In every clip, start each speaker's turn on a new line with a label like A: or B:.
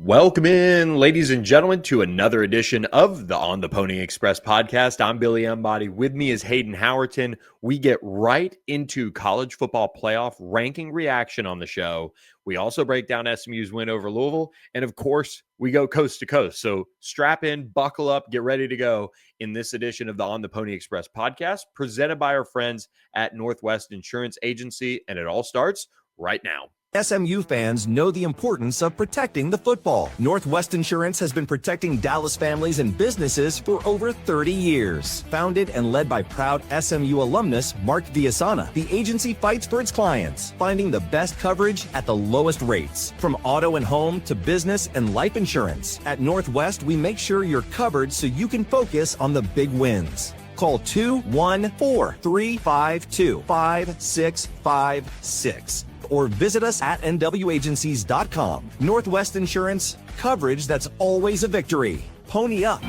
A: Welcome in, ladies and gentlemen, to another edition of the On the Pony Express podcast. I'm Billy Embody. With me is Hayden Howerton. We get right into college football playoff ranking reaction on the show. We also break down SMU's win over Louisville. And of course, we go coast to coast. So strap in, buckle up, get ready to go in this edition of the On the Pony Express podcast, presented by our friends at Northwest Insurance Agency. And it all starts right now.
B: SMU fans know the importance of protecting the football. Northwest Insurance has been protecting Dallas families and businesses for over 30 years. Founded and led by proud SMU alumnus Mark Villasana, the agency fights for its clients, finding the best coverage at the lowest rates. From auto and home to business and life insurance. At Northwest, we make sure you're covered so you can focus on the big wins. Call 214-352-5656 or visit us at nwagencies.com. Northwest Insurance, coverage that's always a victory. Pony up.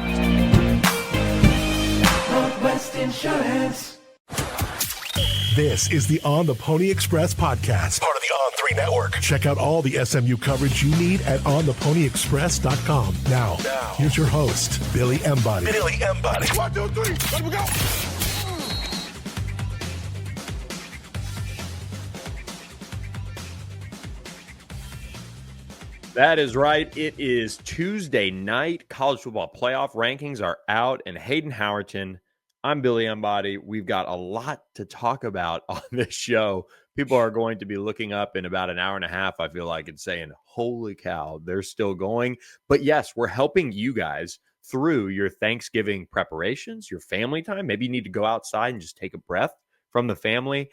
C: Northwest Insurance.
D: This is the On the Pony Express podcast, part of the On3 network. Check out all the SMU coverage you need at ontheponyexpress.com. Now, here's your host, Billy Embody. Billy Embody.
C: 1, 2, 3, let me go.
A: That is right. It is Tuesday night. College football playoff rankings are out. And Hayden Howerton, I'm Billy Embody. We've got a lot to talk about on this show. People are going to be looking up in about an hour and a half, I feel like, and saying, holy cow, they're still going. But yes, we're helping you guys through your Thanksgiving preparations, your family time. Maybe you need to go outside and just take a breath from the family.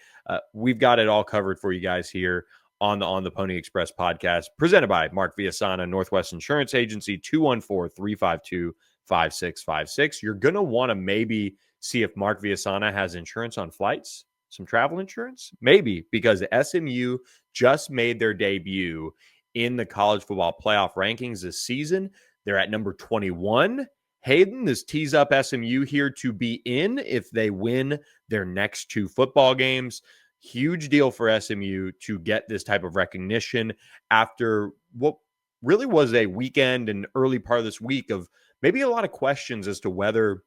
A: We've got it all covered for you guys here on the Pony Express podcast, presented by Mark Villasana, Northwest Insurance Agency, 214-352-5656. You're going to want to maybe see if Mark Villasana has insurance on flights, some travel insurance, maybe, because SMU just made their debut in the college football playoff rankings this season. They're at number 21. Hayden, this tees up SMU here to be in if they win their next two football games. Huge deal for SMU to get this type of recognition after what really was a weekend and early part of this week of maybe a lot of questions as to whether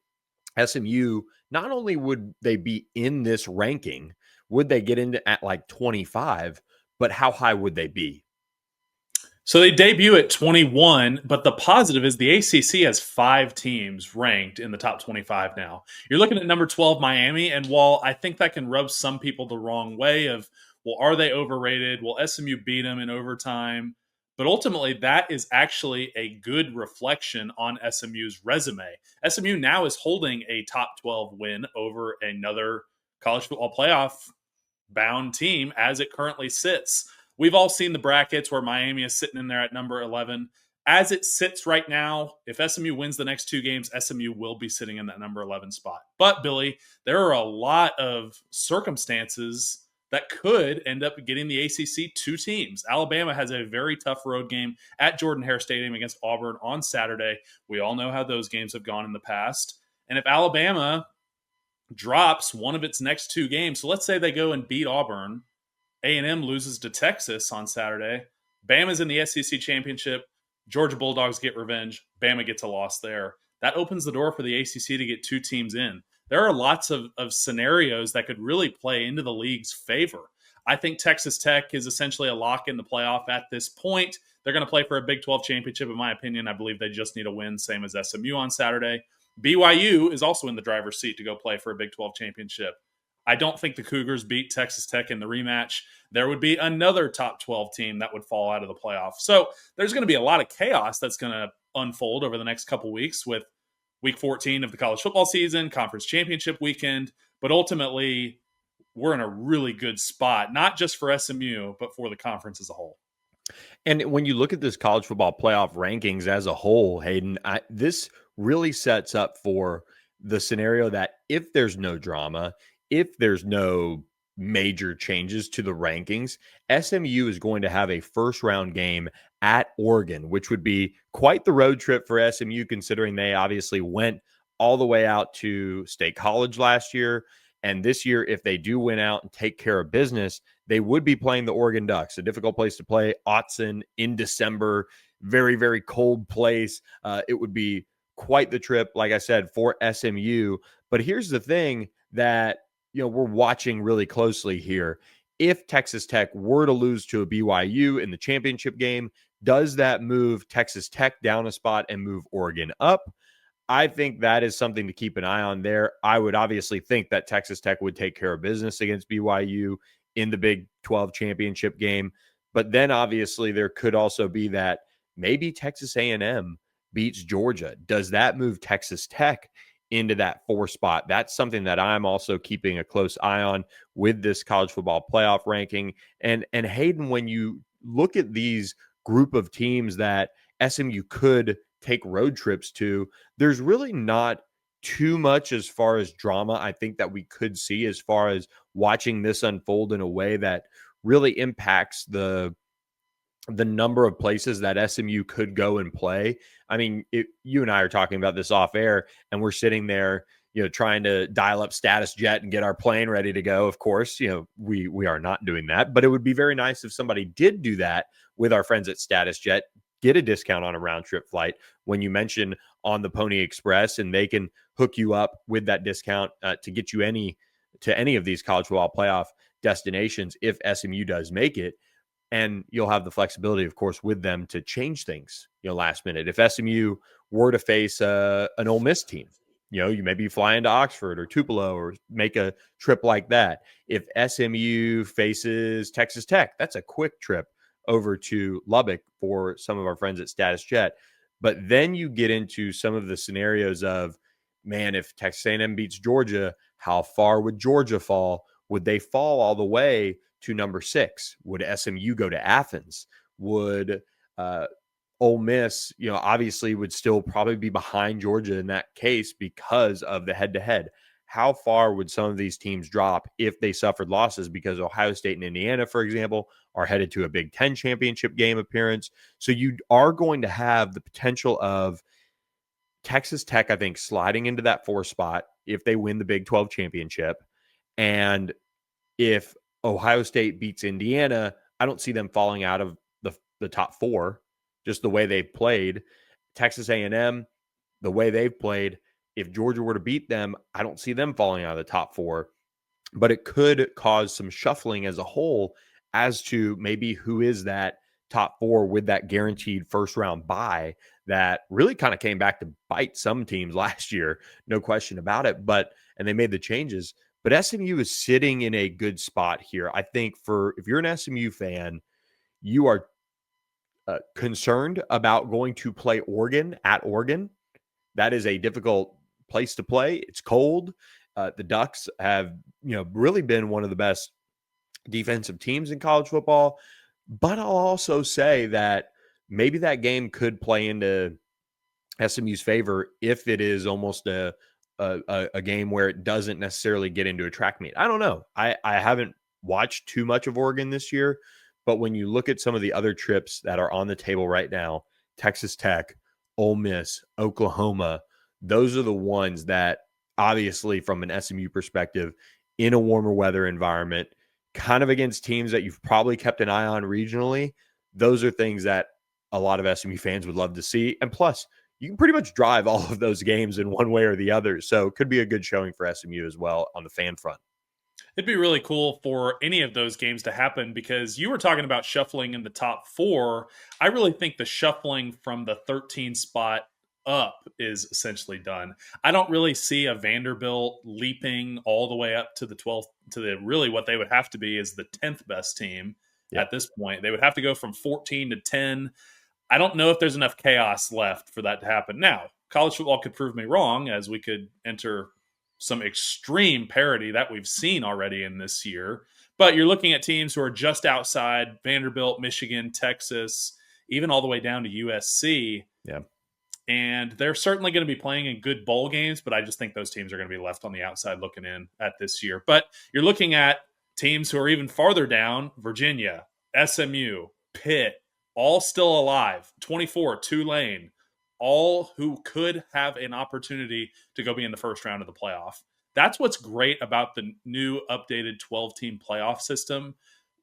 A: SMU, not only would they be in this ranking, would they get into at like 25, but how high would they be?
E: So they debut at 21, but the positive is the ACC has 5 teams ranked in the top 25 now. You're looking at number 12, Miami, and while I think that can rub some people the wrong way of, well, are they overrated? Will SMU beat them in overtime? But ultimately, that is actually a good reflection on SMU's resume. SMU now is holding a top 12 win over another college football playoff bound team as it currently sits. We've all seen the brackets where Miami is sitting in there at number 11. As it sits right now, if SMU wins the next 2 games, SMU will be sitting in that number 11 spot. But, Billy, there are a lot of circumstances that could end up getting the ACC 2 teams. Alabama has a very tough road game at Jordan-Hare Stadium against Auburn on Saturday. We all know how those games have gone in the past. And if Alabama drops one of its next 2 games, so let's say they go and beat Auburn, A&M loses to Texas on Saturday. Bama's in the SEC championship. Georgia Bulldogs get revenge. Bama gets a loss there. That opens the door for the ACC to get 2 teams in. There are lots of scenarios that could really play into the league's favor. I think Texas Tech is essentially a lock in the playoff at this point. They're going to play for a Big 12 championship, in my opinion. I believe they just need a win, same as SMU on Saturday. BYU is also in the driver's seat to go play for a Big 12 championship. I don't think the Cougars beat Texas Tech in the rematch. There would be another top 12 team that would fall out of the playoff. So there's going to be a lot of chaos that's going to unfold over the next couple weeks with week 14 of the college football season, conference championship weekend. But ultimately, we're in a really good spot, not just for SMU, but for the conference as a whole.
A: And when you look at this college football playoff rankings as a whole, Hayden, this really sets up for the scenario that if there's no drama, if there's no major changes to the rankings, SMU is going to have a first-round game at Oregon, which would be quite the road trip for SMU, considering they obviously went all the way out to State College last year. And this year, if they do win out and take care of business, they would be playing the Oregon Ducks, a difficult place to play. Autzen in December. very, very cold place. It would be quite the trip, like I said, for SMU. But here's the thing that, we're watching really closely here. If Texas Tech were to lose to a BYU in the championship game, does that move Texas Tech down a spot and move Oregon up? I think that is something to keep an eye on there. I would obviously think that Texas Tech would take care of business against BYU in the Big 12 championship game. But then obviously there could also be that maybe Texas A&M beats Georgia. Does that move Texas Tech into that 4 spot? That's something that I'm also keeping a close eye on with this college football playoff ranking. And Hayden, when you look at these group of teams that SMU could take road trips to, there's really not too much as far as drama I think that we could see as far as watching this unfold in a way that really impacts the number of places that SMU could go and play. I mean, you and I are talking about this off air, and we're sitting there, trying to dial up Status Jet and get our plane ready to go. Of course, we are not doing that, but it would be very nice if somebody did do that with our friends at Status Jet. Get a discount on a round trip flight when you mention On the Pony Express, and they can hook you up with that discount to get you to any of these college football playoff destinations if SMU does make it. And you'll have the flexibility, of course, with them to change things, last minute. If SMU were to face an Ole Miss team, you maybe fly into Oxford or Tupelo or make a trip like that. If SMU faces Texas Tech, that's a quick trip over to Lubbock for some of our friends at Status Jet. But then you get into some of the scenarios of, man, if Texas A&M beats Georgia, how far would Georgia fall? Would they fall all the way to number 6? Would SMU go to Athens? Would Ole Miss, obviously would still probably be behind Georgia in that case because of the head-to-head. How far would some of these teams drop if they suffered losses? Because Ohio State and Indiana, for example, are headed to a Big Ten championship game appearance. So you are going to have the potential of Texas Tech, I think, sliding into that 4 spot if they win the Big 12 championship. And if Ohio State beats Indiana, I don't see them falling out of the top 4, just the way they've played. Texas A&M, the way they've played, if Georgia were to beat them, I don't see them falling out of the top 4. But it could cause some shuffling as a whole as to maybe who is that top 4 with that guaranteed first round bye that really kind of came back to bite some teams last year, no question about it. And they made the changes. But SMU is sitting in a good spot here. I think if you're an SMU fan, you are concerned about going to play Oregon at Oregon. That is a difficult place to play. It's cold. The Ducks have, really been one of the best defensive teams in college football. But I'll also say that maybe that game could play into SMU's favor if it is almost a game where it doesn't necessarily get into a track meet. I don't know. I haven't watched too much of Oregon this year, but when you look at some of the other trips that are on the table right now, Texas Tech, Ole Miss, Oklahoma, those are the ones that obviously from an SMU perspective in a warmer weather environment, kind of against teams that you've probably kept an eye on regionally. Those are things that a lot of SMU fans would love to see. And plus, you can pretty much drive all of those games in one way or the other. So it could be a good showing for SMU as well on the fan front.
E: It'd be really cool for any of those games to happen because you were talking about shuffling in the top 4. I really think the shuffling from the 13 spot up is essentially done. I don't really see a Vanderbilt leaping all the way up to the 12th, to the really what they would have to be is the 10th best team at this point. They would have to go from 14 to 10. I don't know if there's enough chaos left for that to happen. Now, college football could prove me wrong as we could enter some extreme parity that we've seen already in this year. But you're looking at teams who are just outside Vanderbilt, Michigan, Texas, even all the way down to USC.
A: Yeah.
E: And they're certainly going to be playing in good bowl games, but I just think those teams are going to be left on the outside looking in at this year. But you're looking at teams who are even farther down, Virginia, SMU, Pitt, all still alive, 24, Tulane, all who could have an opportunity to go be in the first round of the playoff. That's what's great about the new updated 12-team playoff system.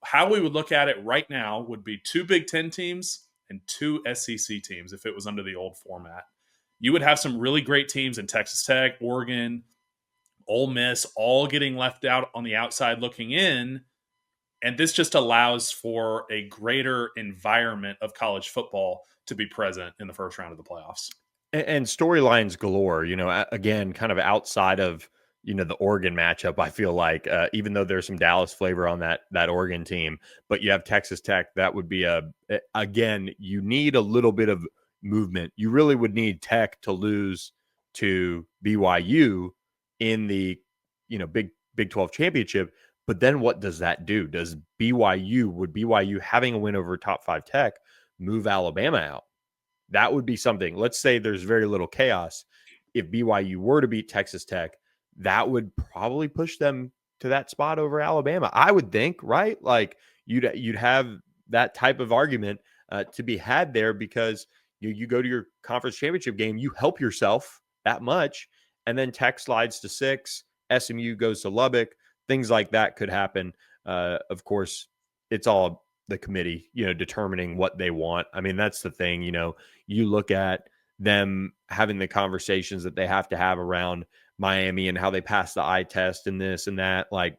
E: How we would look at it right now would be 2 Big Ten teams and 2 SEC teams if it was under the old format. You would have some really great teams in Texas Tech, Oregon, Ole Miss, all getting left out on the outside looking in. And this just allows for a greater environment of college football to be present in the first round of the playoffs.
A: And storylines galore, again, kind of outside of, the Oregon matchup. I feel like even though there's some Dallas flavor on that Oregon team, but you have Texas Tech, that would be again, you need a little bit of movement. You really would need Tech to lose to BYU in the, Big 12 championship. But then what does that do? Would BYU having a win over top 5 Tech move Alabama out? That would be something. Let's say there's very little chaos. If BYU were to beat Texas Tech, that would probably push them to that spot over Alabama, I would think, right? Like you'd have that type of argument to be had there, because you go to your conference championship game, you help yourself that much, and then Tech slides to 6, SMU goes to Lubbock, things like that could happen. Of course, it's all the committee, determining what they want. I mean, that's the thing, you look at them having the conversations that they have to have around Miami and how they pass the eye test and this and that. Like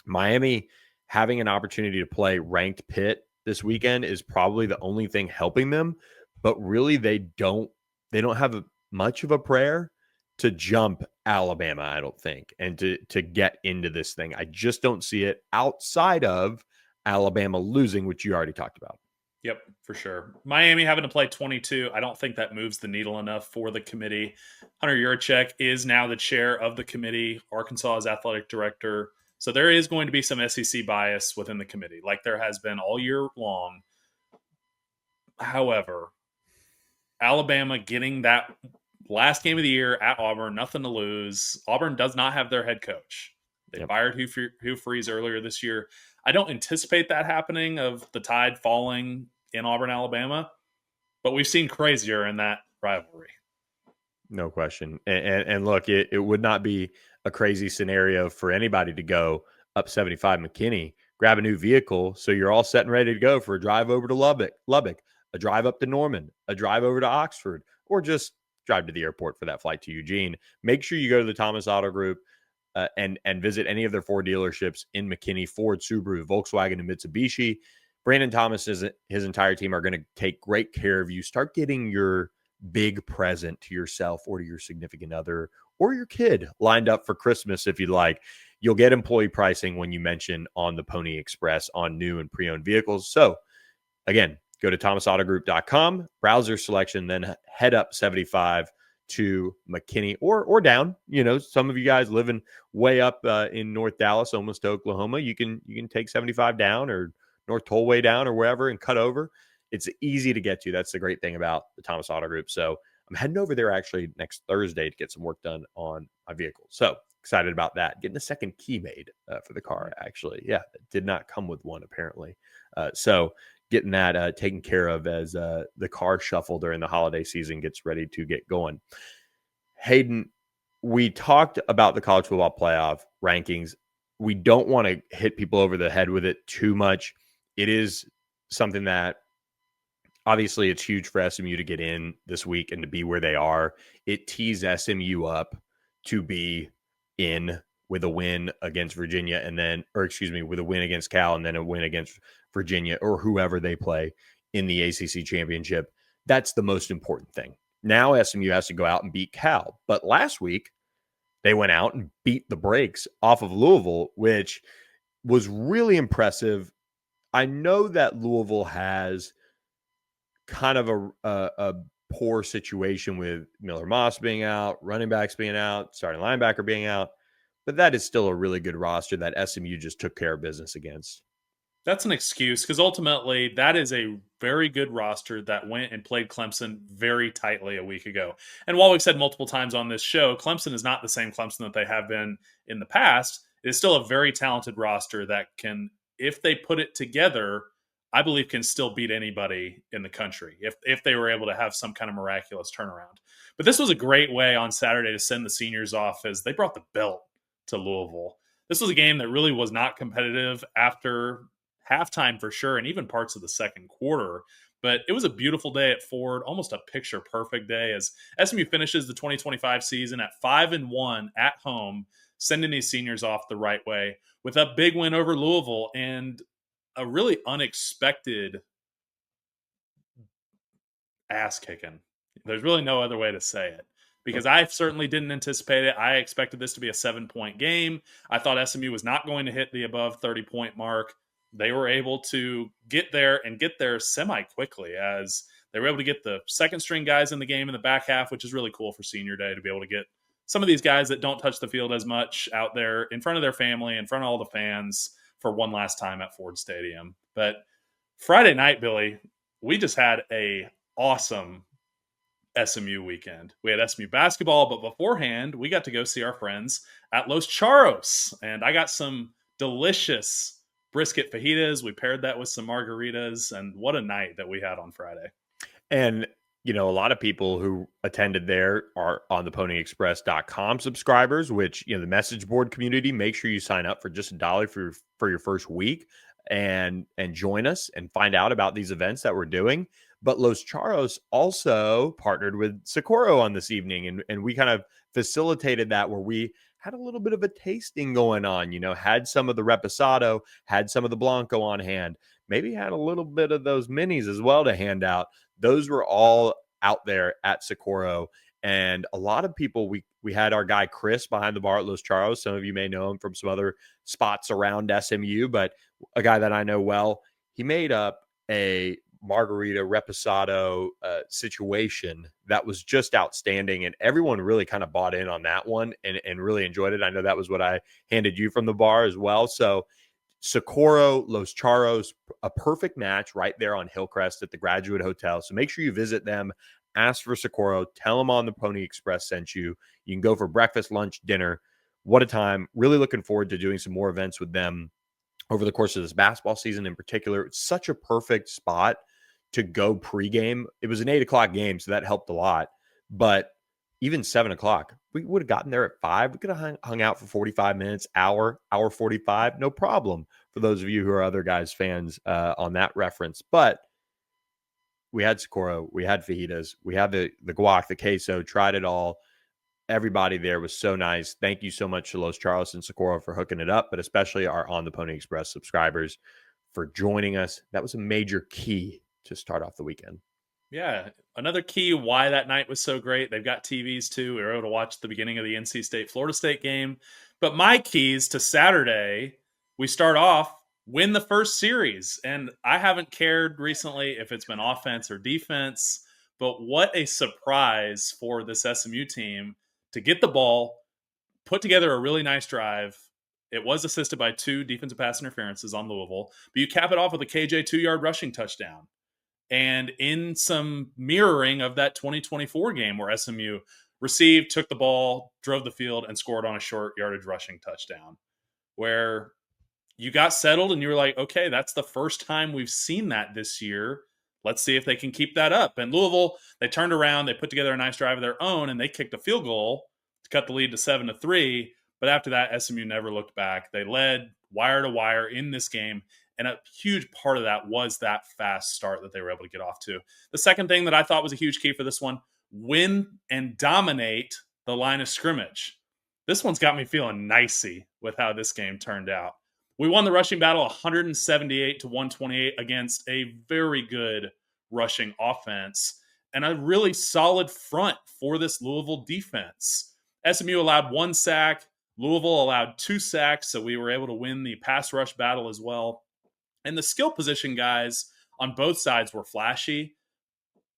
A: Miami having an opportunity to play ranked Pitt this weekend is probably the only thing helping them, but really they don't have much of a prayer to jump Alabama, I don't think, and to get into this thing. I just don't see it outside of Alabama losing, which you already talked about.
E: Yep, for sure. Miami having to play 22, I don't think that moves the needle enough for the committee. Hunter Yurachek is now the chair of the committee, Arkansas's athletic director. So there is going to be some SEC bias within the committee, like there has been all year long. However, Alabama getting that last game of the year at Auburn, nothing to lose. Auburn does not have their head coach. They fired Hugh Freeze earlier this year. I don't anticipate that happening, of the tide falling in Auburn, Alabama, but we've seen crazier in that rivalry.
A: No question. And look, it would not be a crazy scenario for anybody to go up 75 McKinney, grab a new vehicle, so you're all set and ready to go for a drive over to Lubbock, a drive up to Norman, a drive over to Oxford, or just drive to the airport for that flight to Eugene. Make sure you go to the Thomas Auto Group and visit any of their 4 dealerships in McKinney: Ford, Subaru, Volkswagen, and Mitsubishi. Brandon Thomas and his entire team are going to take great care of you. Start getting your big present to yourself or to your significant other or your kid lined up for Christmas if you'd like. You'll get employee pricing when you mention On the Pony Express on new and pre-owned vehicles. So again, go to thomasautogroup.com, browse your selection, then head up 75 to McKinney or down. Some of you guys living way up in North Dallas, almost to Oklahoma, you can take 75 down or North Tollway down or wherever and cut over. It's easy to get to. That's the great thing about the Thomas Auto Group. So I'm heading over there actually next Thursday to get some work done on my vehicle. So excited about that. Getting a second key made for the car, actually. Yeah, it did not come with one, apparently. So getting that taken care of as the car shuffle during the holiday season gets ready to get going. Hayden, we talked about the college football playoff rankings. We don't want to hit people over the head with it too much. It is something that obviously it's huge for SMU to get in this week and to be where they are. It tees SMU up to be in with a win against Virginia with a win against Cal and then a win against Virginia or whoever they play in the ACC championship. That's the most important thing. Now SMU has to go out and beat Cal. But last week, they went out and beat the brakes off of Louisville, which was really impressive. I know that Louisville has kind of a poor situation with Miller Moss being out, running backs being out, starting linebacker being out, but that is still a really good roster that SMU just took care of business against.
E: That's an excuse, because ultimately that is a very good roster that went and played Clemson very tightly a week ago. And while we've said multiple times on this show, Clemson is not the same Clemson that they have been in the past. It is still a very talented roster that can, if they put it together, I believe can still beat anybody in the country if they were able to have some kind of miraculous turnaround. But this was a great way on Saturday to send the seniors off, as they brought the belt to Louisville. This was a game that really was not competitive after halftime for sure, and even parts of the second quarter. But it was a beautiful day at Ford, almost a picture perfect day as SMU finishes the 2025 season at 5-1 at home, sending these seniors off the right way with a big win over Louisville and a really unexpected ass kicking. There's really no other way to say it because I certainly didn't anticipate it. I expected this to be a 7-point game. I thought SMU was not going to hit the above 30-point mark. They were able to get there and get there semi quickly as they were able to get the second string guys in the game in the back half, which is really cool for senior day to be able to get some of these guys that don't touch the field as much out there in front of their family, in front of all the fans for one last time at Ford Stadium. But Friday night, Billy, we just had a awesome SMU weekend. We had SMU basketball, but beforehand, we got to go see our friends at Los Charros. And I got some delicious brisket fajitas. We paired that with some margaritas, and what a night that we had on Friday.
A: And, you know, a lot of people who attended there are on the ponyexpress.com subscribers, which, you know, the message board community, make sure you sign up for just $1 for your first week and join us and find out about these events that we're doing. But Los Charros also partnered with Socorro on this evening, and we kind of facilitated that where we had a little bit of a tasting going on, you know, had some of the Reposado, had some of the Blanco on hand, maybe had a little bit of those minis as well to hand out. Those were all out there at Socorro. And a lot of people, we had our guy Chris behind the bar at Los Charros. Some of you may know him from some other spots around SMU, but a guy that I know well, he made up a margarita reposado situation that was just outstanding, and everyone really kind of bought in on that one and really enjoyed it. I know that was what I handed you from the bar as well. So Socorro, Los Charros, a perfect match right there on Hillcrest at the Graduate Hotel. So make sure you visit them, ask for Socorro, tell them on the Pony Express sent you. You can go for breakfast, lunch, dinner. What a time. Really looking forward to doing some more events with them over the course of this basketball season in particular. It's such a perfect spot to go pregame. It was an 8:00 game, so that helped a lot. But even 7:00, we would have gotten there at 5. We could have hung out for 45 minutes, hour 45, no problem. For those of you who are other guys fans on that reference. But we had Socorro, we had fajitas, we had the guac, the queso, tried it all. Everybody there was so nice. Thank you so much to Los Charros and Socorro for hooking it up, but especially our On the Pony Express subscribers for joining us. That was a major key to start off the weekend.
E: Yeah, another key why that night was so great. They've got TVs too. We were able to watch the beginning of the NC State Florida State game. But my keys to Saturday, we start off, win the first series. And I haven't cared recently if it's been offense or defense, but what a surprise for this SMU team to get the ball, put together a really nice drive. It was assisted by 2 defensive pass interferences on Louisville, but you cap it off with a KJ 2-yard rushing touchdown. And in some mirroring of that 2024 game where SMU received, took the ball, drove the field, and scored on a short yardage rushing touchdown, where you got settled and you were like, okay, that's the first time we've seen that this year. Let's see if they can keep that up. And Louisville, they turned around, they put together a nice drive of their own, and they kicked a field goal to cut the lead to 7-3. But after that, SMU never looked back. They led wire to wire in this game. And a huge part of that was that fast start that they were able to get off to. The second thing that I thought was a huge key for this one, win and dominate the line of scrimmage. This one's got me feeling nicey with how this game turned out. We won the rushing battle 178-128 against a very good rushing offense and a really solid front for this Louisville defense. SMU allowed 1 sack. Louisville allowed 2 sacks, so we were able to win the pass rush battle as well. And the skill position guys on both sides were flashy,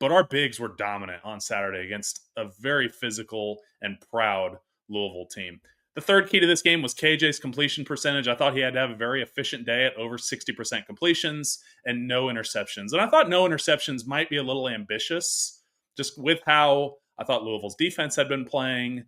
E: but our bigs were dominant on Saturday against a very physical and proud Louisville team. The third key to this game was KJ's completion percentage. I thought he had to have a very efficient day at over 60% completions and no interceptions. And I thought no interceptions might be a little ambitious, just with how I thought Louisville's defense had been playing.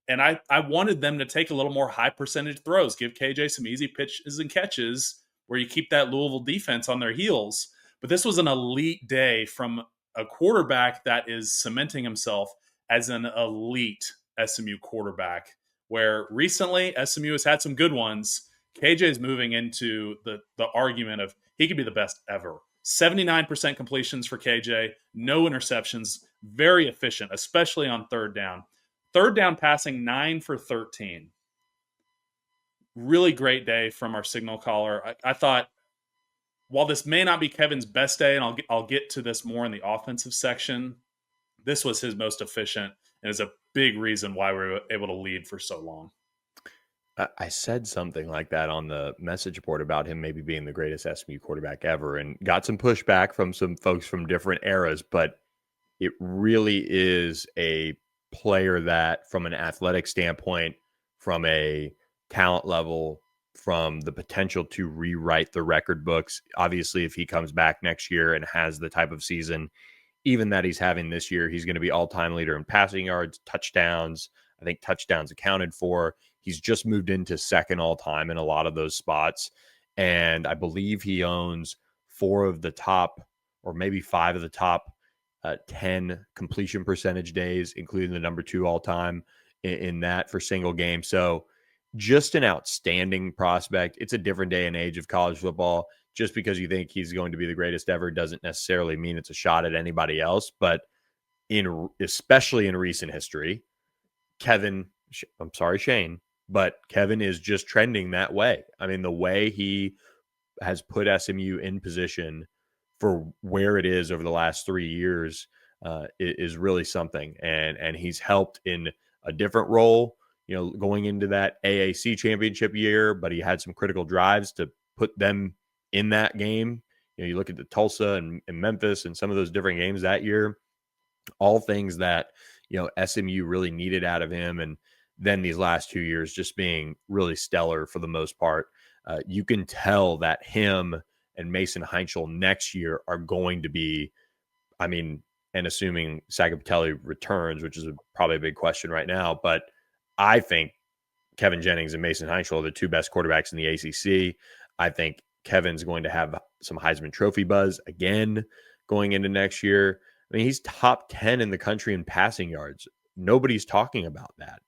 E: And I wanted them to take a little more high percentage throws, give KJ some easy pitches and catches where you keep that Louisville defense on their heels. But this was an elite day from a quarterback that is cementing himself as an elite SMU quarterback, where recently SMU has had some good ones. KJ is moving into the argument of he could be the best ever 79% completions for KJ, no interceptions, very efficient, especially on third down. Third down passing 9 for 13. Really great day from our signal caller. I thought, while this may not be Kevin's best day, and I'll get to this more in the offensive section, this was his most efficient and is a big reason why we were able to lead for so long.
A: I said something like that on the message board about him maybe being the greatest SMU quarterback ever, and got some pushback from some folks from different eras, but it really is a player that, from an athletic standpoint, from a talent level, from the potential to rewrite the record books, obviously, if he comes back next year and has the type of season even that he's having this year, he's going to be all-time leader in passing yards, touchdowns. I think touchdowns accounted for. He's just moved into second all-time in a lot of those spots. And I believe he owns 4 of the top, or maybe 5 of the top 10 completion percentage days, including the number 2 all-time in that for single game. So just an outstanding prospect. It's a different day and age of college football. Just because you think he's going to be the greatest ever doesn't necessarily mean it's a shot at anybody else. But especially in recent history, Shane, but Kevin is just trending that way. I mean, the way he has put SMU in position for where it is over the last 3 years is really something. And he's helped in a different role, going into that AAC championship year, but he had some critical drives to put them in that game. You look at the Tulsa and Memphis and some of those different games that year, all things that, SMU really needed out of him. And then these last 2 years just being really stellar for the most part. You can tell that him and Mason Heinschel next year are going to be, and assuming Sagapatelli returns, which is probably a big question right now, but I think Kevin Jennings and Mason Heinschel are the 2 best quarterbacks in the ACC. I think Kevin's going to have some Heisman Trophy buzz again going into next year. He's top 10 in the country in passing yards. Nobody's talking about that.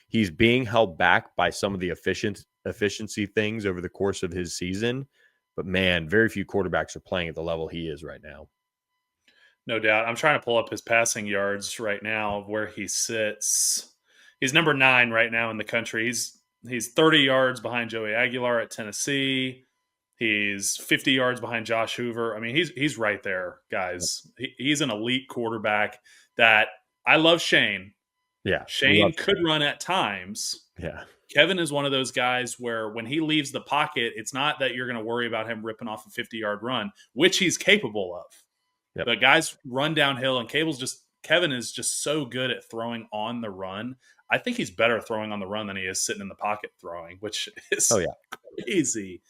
A: He's being held back by some of the efficiency things over the course of his season. But, man, very few quarterbacks are playing at the level he is right now.
E: No doubt. I'm trying to pull up his passing yards right now of where he sits. He's number 9 right now in the country. He's 30 yards behind Joey Aguilar at Tennessee. He's 50 yards behind Josh Hoover. He's right there, guys. He's an elite quarterback that I love. Shane.
A: Yeah.
E: Shane could run at times.
A: Yeah.
E: Kevin is one of those guys where when he leaves the pocket, it's not that you're going to worry about him ripping off a 50-yard run, which he's capable of.
A: Yep.
E: But guys run downhill, and Kevin is just so good at throwing on the run. I think he's better throwing on the run than he is sitting in the pocket throwing, which is crazy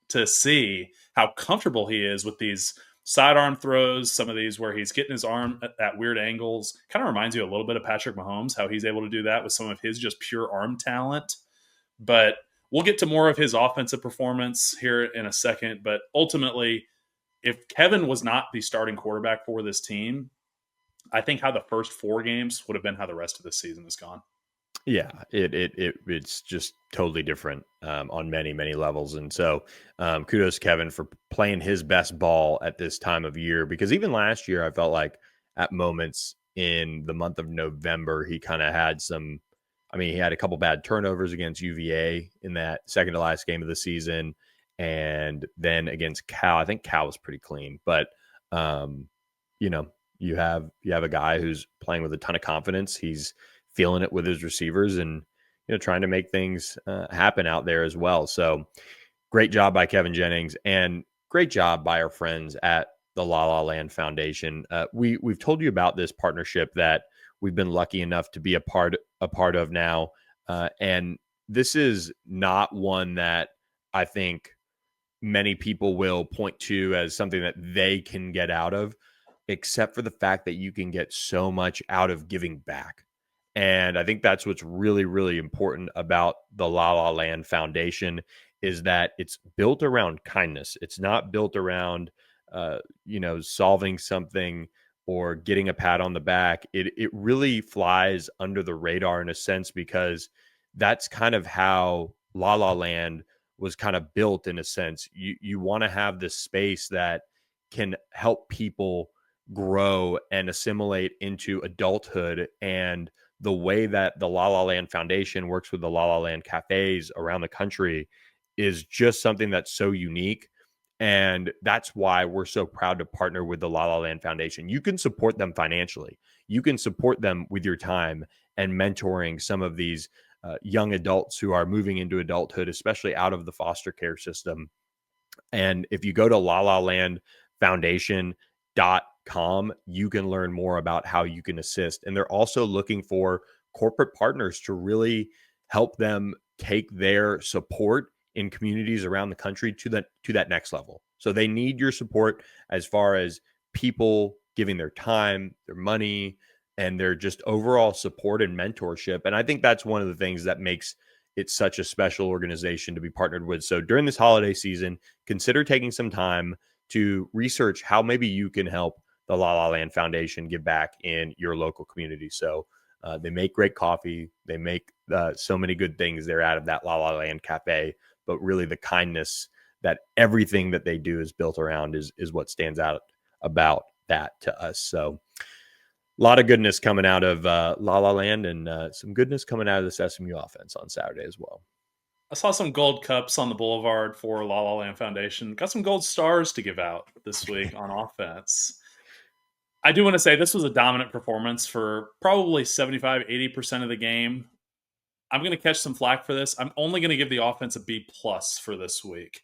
E: to see how comfortable he is with these sidearm throws, some of these where he's getting his arm at weird angles. Kind of reminds you a little bit of Patrick Mahomes, how he's able to do that with some of his just pure arm talent. But we'll get to more of his offensive performance here in a second. But ultimately, if Kevin was not the starting quarterback for this team, I think how the first 4 games would have been how the rest of the season has gone.
A: Yeah, it's just totally different on many, many levels. And so kudos to Kevin for playing his best ball at this time of year, because even last year, I felt like at moments in the month of November, he kind of had he had a couple bad turnovers against UVA in that second to last game of the season. And then against Cal, I think Cal was pretty clean, but you have a guy who's playing with a ton of confidence. He's feeling it with his receivers and, trying to make things happen out there as well. So great job by Kevin Jennings, and great job by our friends at the La La Land Foundation. We've told you about this partnership that we've been lucky enough to be a part of now. And this is not one that I think many people will point to as something that they can get out of, except for the fact that you can get so much out of giving back. And I think that's what's really, really important about the La La Land Foundation, is that it's built around kindness. It's not built around, solving something or getting a pat on the back. It really flies under the radar in a sense, because that's kind of how La La Land was kind of built in a sense. You want to have this space that can help people grow and assimilate into adulthood. And the way that the La La Land Foundation works with the La La Land cafes around the country is just something that's so unique. And that's why we're so proud to partner with the La La Land Foundation. You can support them financially. You can support them with your time and mentoring some of these young adults who are moving into adulthood, especially out of the foster care system. And if you go to lalalandfoundation.com, you can learn more about how you can assist. And they're also looking for corporate partners to really help them take their support in communities around the country to that next level. So they need your support as far as people giving their time, their money, and their just overall support and mentorship. And I think that's one of the things that makes it such a special organization to be partnered with. So during this holiday season, consider taking some time to research how maybe you can help the La La Land Foundation give back in your local community. So they make great coffee. They make so many good things there out of that La La Land Cafe. But really the kindness that everything that they do is built around is what stands out about that to us. So a lot of goodness coming out of La La Land, and some goodness coming out of this SMU offense on Saturday as well.
E: I saw some gold cups on the boulevard for La La Land Foundation. Got some gold stars to give out this week on offense. I do want to say this was a dominant performance for probably 75-80% of the game. I'm going to catch some flack for this. I'm only going to give the offense a B+ for this week.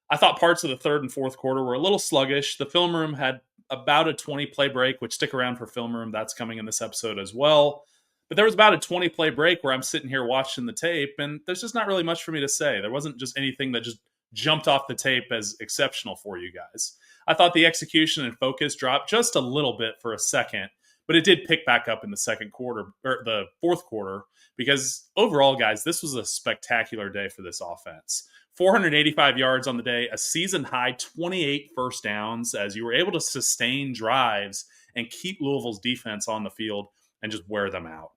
E: I thought parts of the third and fourth quarter were a little sluggish. The film room had about a 20-play break, which stick around for film room. That's coming in this episode as well. But there was about a 20-play break where I'm sitting here watching the tape, and there's just not really much for me to say. There wasn't just anything that just jumped off the tape as exceptional for you guys. I thought the execution and focus dropped just a little bit for a second, but it did pick back up in the second quarter, or the fourth quarter, because overall, guys, this was a spectacular day for this offense. 485 yards on the day, a season high 28 first downs, as you were able to sustain drives and keep Louisville's defense on the field and just wear them out.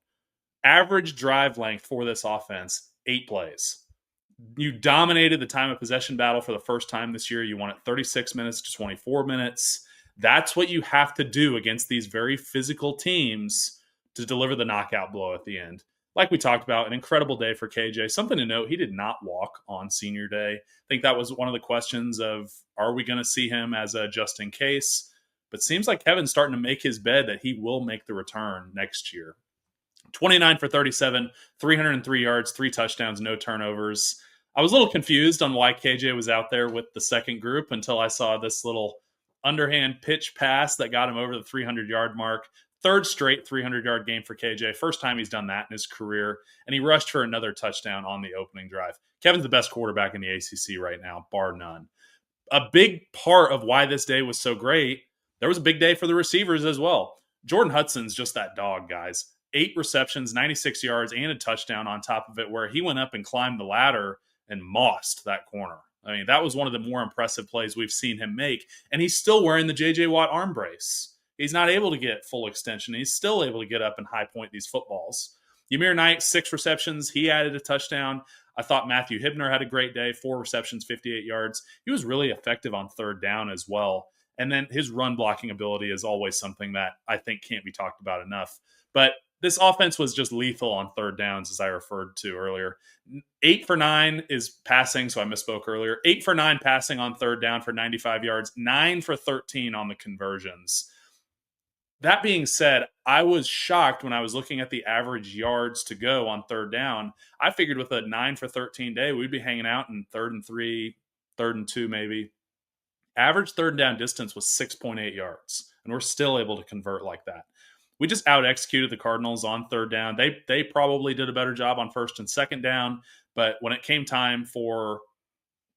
E: Average drive length for this offense, 8 plays. You dominated the time of possession battle for the first time this year. You won it 36 minutes to 24 minutes. That's what you have to do against these very physical teams to deliver the knockout blow at the end. Like we talked about, an incredible day for KJ. Something to note, he did not walk on senior day. I think that was one of the questions of, are we going to see him as a just in case? But seems like Kevin's starting to make his bed that he will make the return next year. 29 for 37, 303 yards, 3 touchdowns, no turnovers. I was a little confused on why KJ was out there with the second group until I saw this little underhand pitch pass that got him over the 300-yard mark. Third straight 300-yard game for KJ. First time he's done that in his career. And he rushed for another touchdown on the opening drive. Kevin's the best quarterback in the ACC right now, bar none. A big part of why this day was so great, there was a big day for the receivers as well. Jordan Hudson's just that dog, guys. 8 receptions, 96 yards, and a touchdown on top of it, where he went up and climbed the ladder and mossed that corner. I mean, that was one of the more impressive plays we've seen him make. And he's still wearing the J.J. Watt arm brace. He's not able to get full extension. He's still able to get up and high point these footballs. Ymir Knight, 6 receptions. He added a touchdown. I thought Matthew Hibner had a great day, 4 receptions, 58 yards. He was really effective on third down as well. And then his run blocking ability is always something that I think can't be talked about enough. But this offense was just lethal on third downs, as I referred to earlier. 8 for 9 is passing, so I misspoke earlier. 8 for 9 passing on third down for 95 yards. 9 for 13 on the conversions. That being said, I was shocked when I was looking at the average yards to go on third down. I figured with a 9 for 13 day, we'd be hanging out in 3rd and 3, 3rd and 2 maybe. Average third down distance was 6.8 yards, and we're still able to convert like that. We just out-executed the Cardinals on third down. They probably did a better job on first and second down, but when it came time for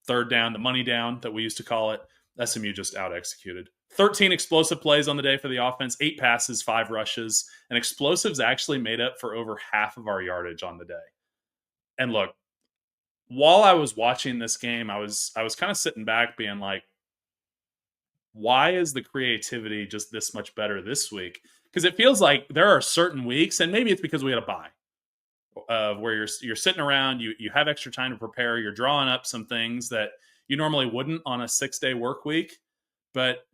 E: third down, the money down that we used to call it, SMU just out-executed. 13 explosive plays on the day for the offense, 8 passes, 5 rushes, and explosives actually made up for over half of our yardage on the day. And look, while I was watching this game, I was kind of sitting back being like, why is the creativity just this much better this week? Because it feels like there are certain weeks, and maybe it's because we had a bye. where you're sitting around, you have extra time to prepare, you're drawing up some things that you normally wouldn't on a 6-day work week. But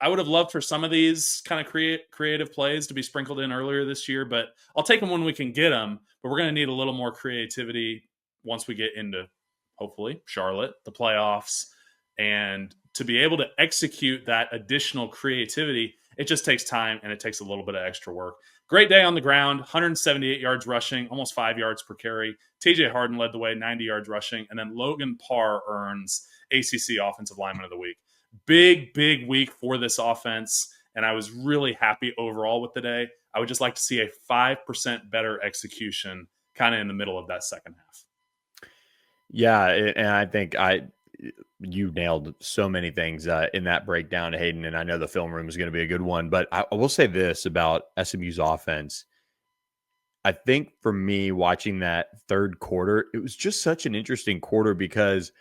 E: I would have loved for some of these kind of creative plays to be sprinkled in earlier this year, but I'll take them when we can get them. But we're going to need a little more creativity once we get into, hopefully, Charlotte, the playoffs. And to be able to execute that additional creativity, it just takes time and it takes a little bit of extra work. Great day on the ground, 178 yards rushing, almost 5 yards per carry. TJ Harden led the way, 90 yards rushing. And then Logan Parr earns ACC Offensive Lineman of the Week. Big week for this offense, and I was really happy overall with the day. I would just like to see a 5% better execution kind of in the middle of that second half.
A: Yeah, and I think you nailed so many things in that breakdown, Hayden, and I know the film room is going to be a good one, but I will say this about SMU's offense. I think for me, watching that third quarter, it was just such an interesting quarter because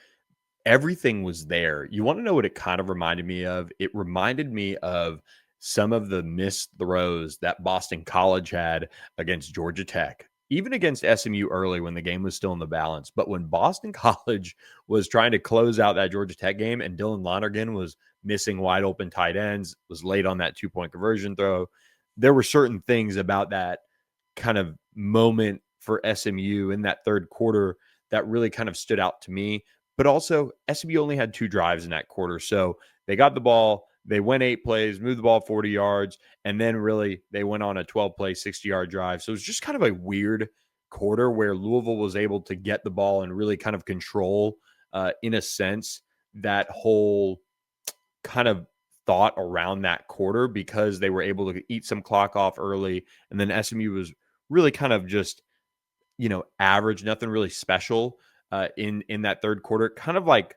A: everything was there. You want to know what it kind of reminded me of? It reminded me of some of the missed throws that Boston College had against Georgia Tech, even against SMU early when the game was still in the balance. But when Boston College was trying to close out that Georgia Tech game and Dylan Lonergan was missing wide open tight ends, was late on that 2-point conversion throw, there were certain things about that kind of moment for SMU in that third quarter that really kind of stood out to me. But also, SMU only had 2 drives in that quarter. So they got the ball, they went 8 plays, moved the ball 40 yards, and then really they went on a 12-play, 60-yard drive. So it was just kind of a weird quarter where Louisville was able to get the ball and really kind of control, in a sense, that whole kind of thought around that quarter because they were able to eat some clock off early. And then SMU was really kind of just, average, nothing really special. In that third quarter, kind of like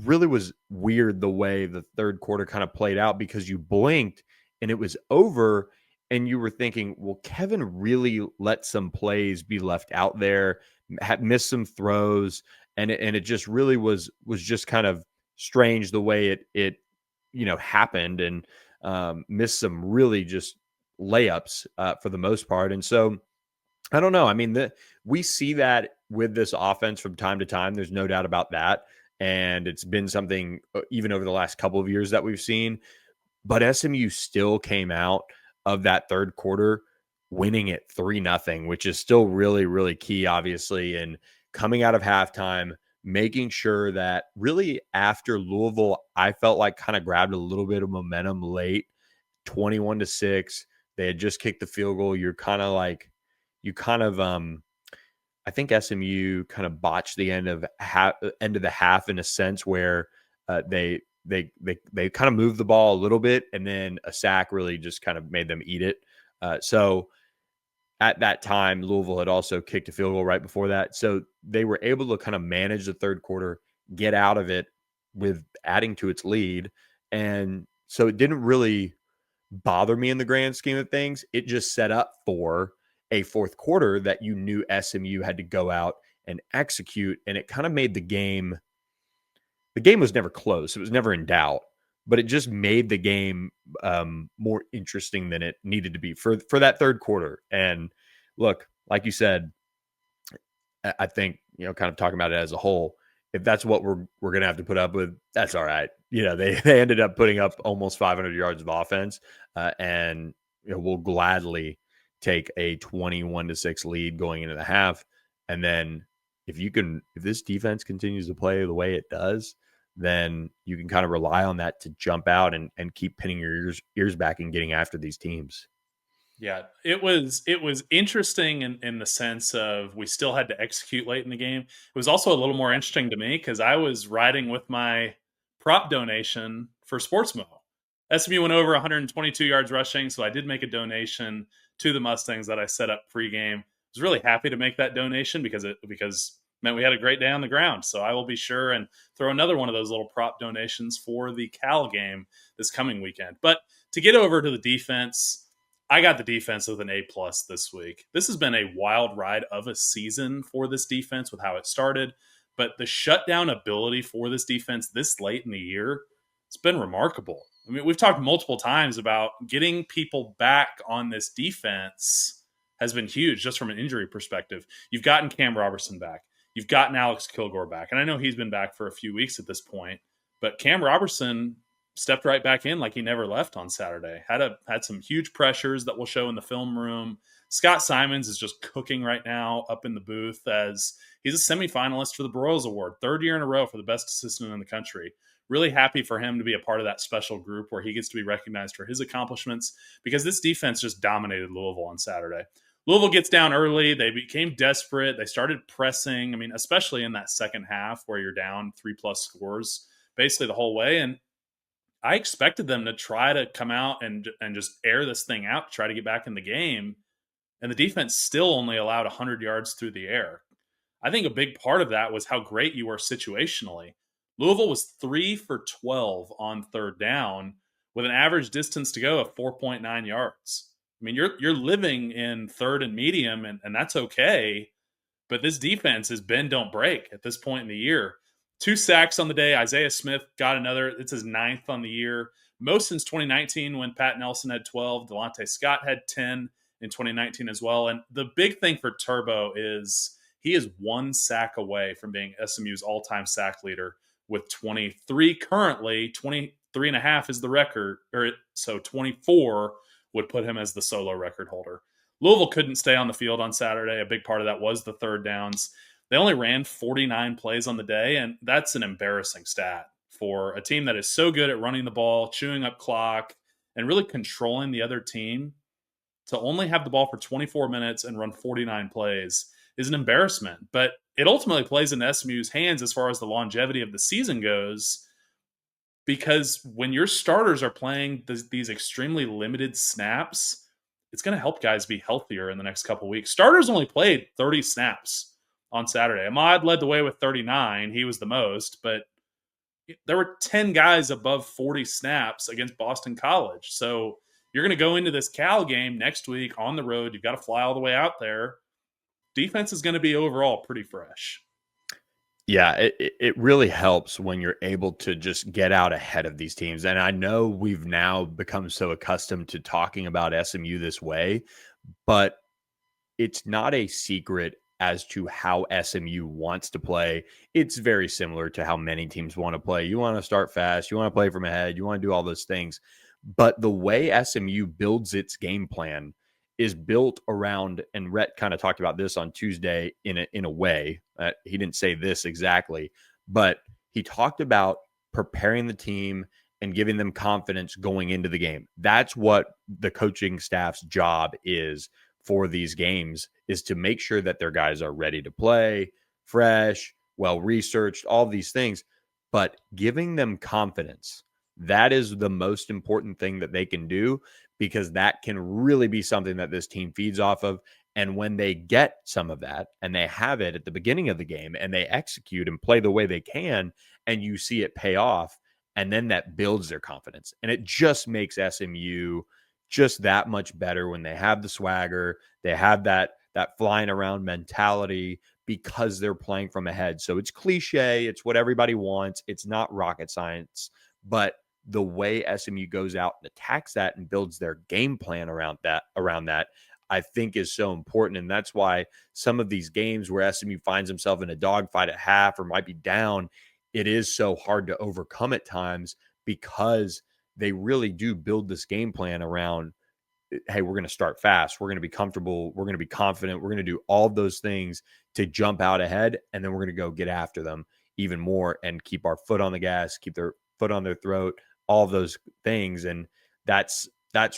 A: really was weird the way the third quarter kind of played out because you blinked and it was over and you were thinking, well, Kevin really let some plays be left out there, had missed some throws, and it just really was just kind of strange the way it happened, and missed some really just layups for the most part. And so I don't know. I mean, we see that with this offense from time to time. There's no doubt about that. And it's been something even over the last couple of years that we've seen. But SMU still came out of that third quarter winning it 3-0, which is still really, really key, obviously. And coming out of halftime, making sure that really after Louisville, I felt like kind of grabbed a little bit of momentum late, 21-6. They had just kicked the field goal. I think SMU kind of botched the end of the half in a sense where they kind of moved the ball a little bit, and then a sack really just kind of made them eat it. So at that time, Louisville had also kicked a field goal right before that. So they were able to kind of manage the third quarter, get out of it with adding to its lead. And so it didn't really bother me in the grand scheme of things. It just set up for a fourth quarter that you knew SMU had to go out and execute. And it kind of made the game was never close. It was never in doubt, but it just made the game more interesting than it needed to be for that third quarter. And look, like you said, I think, kind of talking about it as a whole, if that's what we're going to have to put up with, that's all right. They ended up putting up almost 500 yards of offense, and we'll gladly take a 21-6 lead going into the half. And then if this defense continues to play the way it does, then you can kind of rely on that to jump out and keep pinning your ears back and getting after these teams.
E: Yeah, it was interesting in the sense of we still had to execute late in the game. It was also a little more interesting to me because I was riding with my prop donation for Sportsmo. SMU went over 122 yards rushing, so I did make a donation to the Mustangs that I set up pregame. I was really happy to make that donation because it meant we had a great day on the ground. So I will be sure and throw another one of those little prop donations for the Cal game this coming weekend. But to get over to the defense, I got the defense with an A+ this week. This has been a wild ride of a season for this defense with how it started, but the shutdown ability for this defense this late in the year, it's been remarkable. I mean, we've talked multiple times about getting people back on this defense has been huge just from an injury perspective. You've gotten Cam Robertson back. You've gotten Alex Kilgore back. And I know he's been back for a few weeks at this point, but Cam Robertson stepped right back in like he never left on Saturday. Had some huge pressures that we'll show in the film room. Scott Simons is just cooking right now up in the booth as he's a semifinalist for the Broyles Award, 3rd year in a row for the best assistant in the country. Really happy for him to be a part of that special group where he gets to be recognized for his accomplishments because this defense just dominated Louisville on Saturday. Louisville gets down early. They became desperate. They started pressing. I mean, especially in that second half where you're down 3+ scores basically the whole way. And I expected them to try to come out and just air this thing out to try to get back in the game. And the defense still only allowed 100 yards through the air. I think a big part of that was how great you were situationally. Louisville was 3 for 12 on 3rd down with an average distance to go of 4.9 yards. I mean, you're living in 3rd and medium, and that's okay. But this defense is bend, don't break at this point in the year. 2 sacks on the day. Isaiah Smith got another. It's his 9th on the year. Most since 2019 when Pat Nelson had 12. Delonte Scott had 10 in 2019 as well. And the big thing for Turbo is he is 1 sack away from being SMU's all-time sack leader with 23 currently. 23.5 is the record, so 24 would put him as the solo record holder. Louisville couldn't stay on the field on Saturday. A big part of that was the 3rd downs. They only ran 49 plays on the day, and that's an embarrassing stat for a team that is so good at running the ball, chewing up clock, and really controlling the other team. To only have the ball for 24 minutes and run 49 plays is an embarrassment. But it ultimately plays in SMU's hands as far as the longevity of the season goes, because when your starters are playing these extremely limited snaps, it's going to help guys be healthier in the next couple of weeks. Starters only played 30 snaps on Saturday. Ahmad led the way with 39. He was the most, but there were 10 guys above 40 snaps against Boston College. So you're going to go into this Cal game next week on the road. You've got to fly all the way out there. Defense is going to be overall pretty fresh.
A: Yeah, it really helps when you're able to just get out ahead of these teams. And I know we've now become so accustomed to talking about SMU this way, but it's not a secret as to how SMU wants to play. It's very similar to how many teams want to play. You want to start fast. You want to play from ahead. You want to do all those things. But the way SMU builds its game plan is built around, and Rhett kind of talked about this on Tuesday in a way. He didn't say this exactly, but he talked about preparing the team and giving them confidence going into the game. That's what the coaching staff's job is for these games, is to make sure that their guys are ready to play, fresh, well-researched, all these things, but giving them confidence. That is the most important thing that they can do, because that can really be something that this team feeds off of. And when they get some of that and they have it at the beginning of the game and they execute and play the way they can, and you see it pay off, and then that builds their confidence. And it just makes SMU just that much better when they have the swagger, they have that flying around mentality, because they're playing from ahead. So it's cliche. It's what everybody wants. It's not rocket science, but the way SMU goes out and attacks that and builds their game plan around that, I think is so important. And that's why some of these games where SMU finds himself in a dogfight at half or might be down, it is so hard to overcome at times, because they really do build this game plan around, hey, we're going to start fast. We're going to be comfortable. We're going to be confident. We're going to do all those things to jump out ahead. And then we're going to go get after them even more and keep our foot on the gas, keep their foot on their throat, all of those things. And that's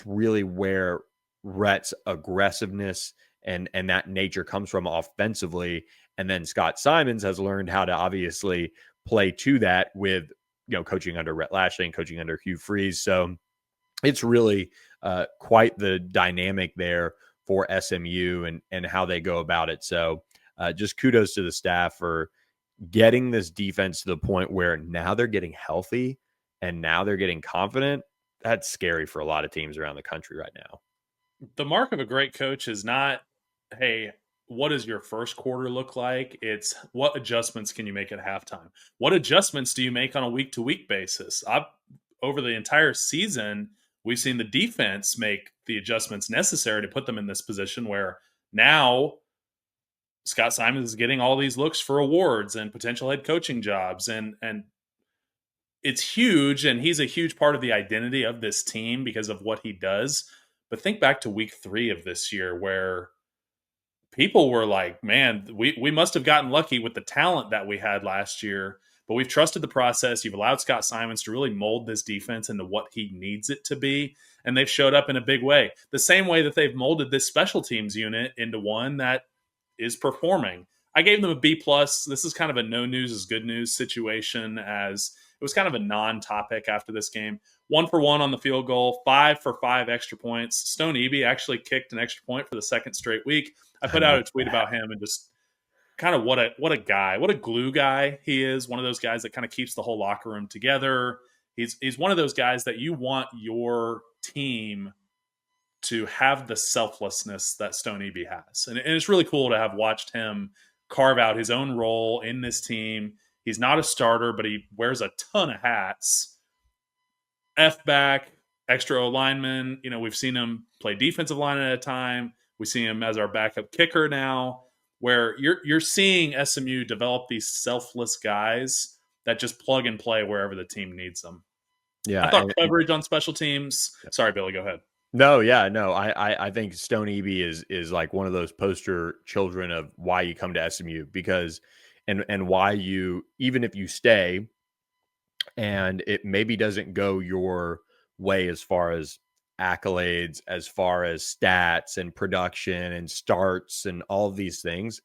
A: really where Rhett's aggressiveness and that nature comes from offensively. And then Scott Simons has learned how to obviously play to that with, coaching under Rhett Lashley and coaching under Hugh Freeze. So it's really quite the dynamic there for SMU and how they go about it. So just kudos to the staff for getting this defense to the point where now they're getting healthy and now they're getting confident. That's scary for a lot of teams around the country right now.
E: The mark of a great coach is not, hey, what does your first quarter look like? It's what adjustments can you make at halftime? What adjustments do you make on a week-to-week basis? Over the entire season, we've seen the defense make the adjustments necessary to put them in this position where Now, Scott Simons is getting all these looks for awards and potential head coaching jobs, and it's huge, and he's a huge part of the identity of this team because of what he does. But think back to week 3 of this year where people were like, man, we must have gotten lucky with the talent that we had last year, but we've trusted the process. You've allowed Scott Simons to really mold this defense into what he needs it to be, and they've showed up in a big way. The same way that they've molded this special teams unit into one that is performing. I gave them a B+. This is kind of a no news is good news situation, as it was kind of a non-topic after this game. 1 for 1 on the field goal, 5 for 5 extra points. Stone Eby actually kicked an extra point for the second straight week. I put out a tweet about him and just kind of what a guy, what a glue guy he is. One of those guys that kind of keeps the whole locker room together. He's one of those guys that you want your team to have the selflessness that Stone Eby has. And it's really cool to have watched him carve out his own role in this team. He's not a starter, but he wears a ton of hats. F-back, extra O-lineman. We've seen him play defensive line at a time. We see him as our backup kicker now, where you're seeing SMU develop these selfless guys that just plug and play wherever the team needs them.
A: Yeah.
E: I thought coverage on special teams. Sorry, Billy, go ahead.
A: No, yeah, no. I think Stone Eby is like one of those poster children of why you come to SMU, because and why you, even if you stay and it maybe doesn't go your way as far as accolades, as far as stats and production and starts and all of these things,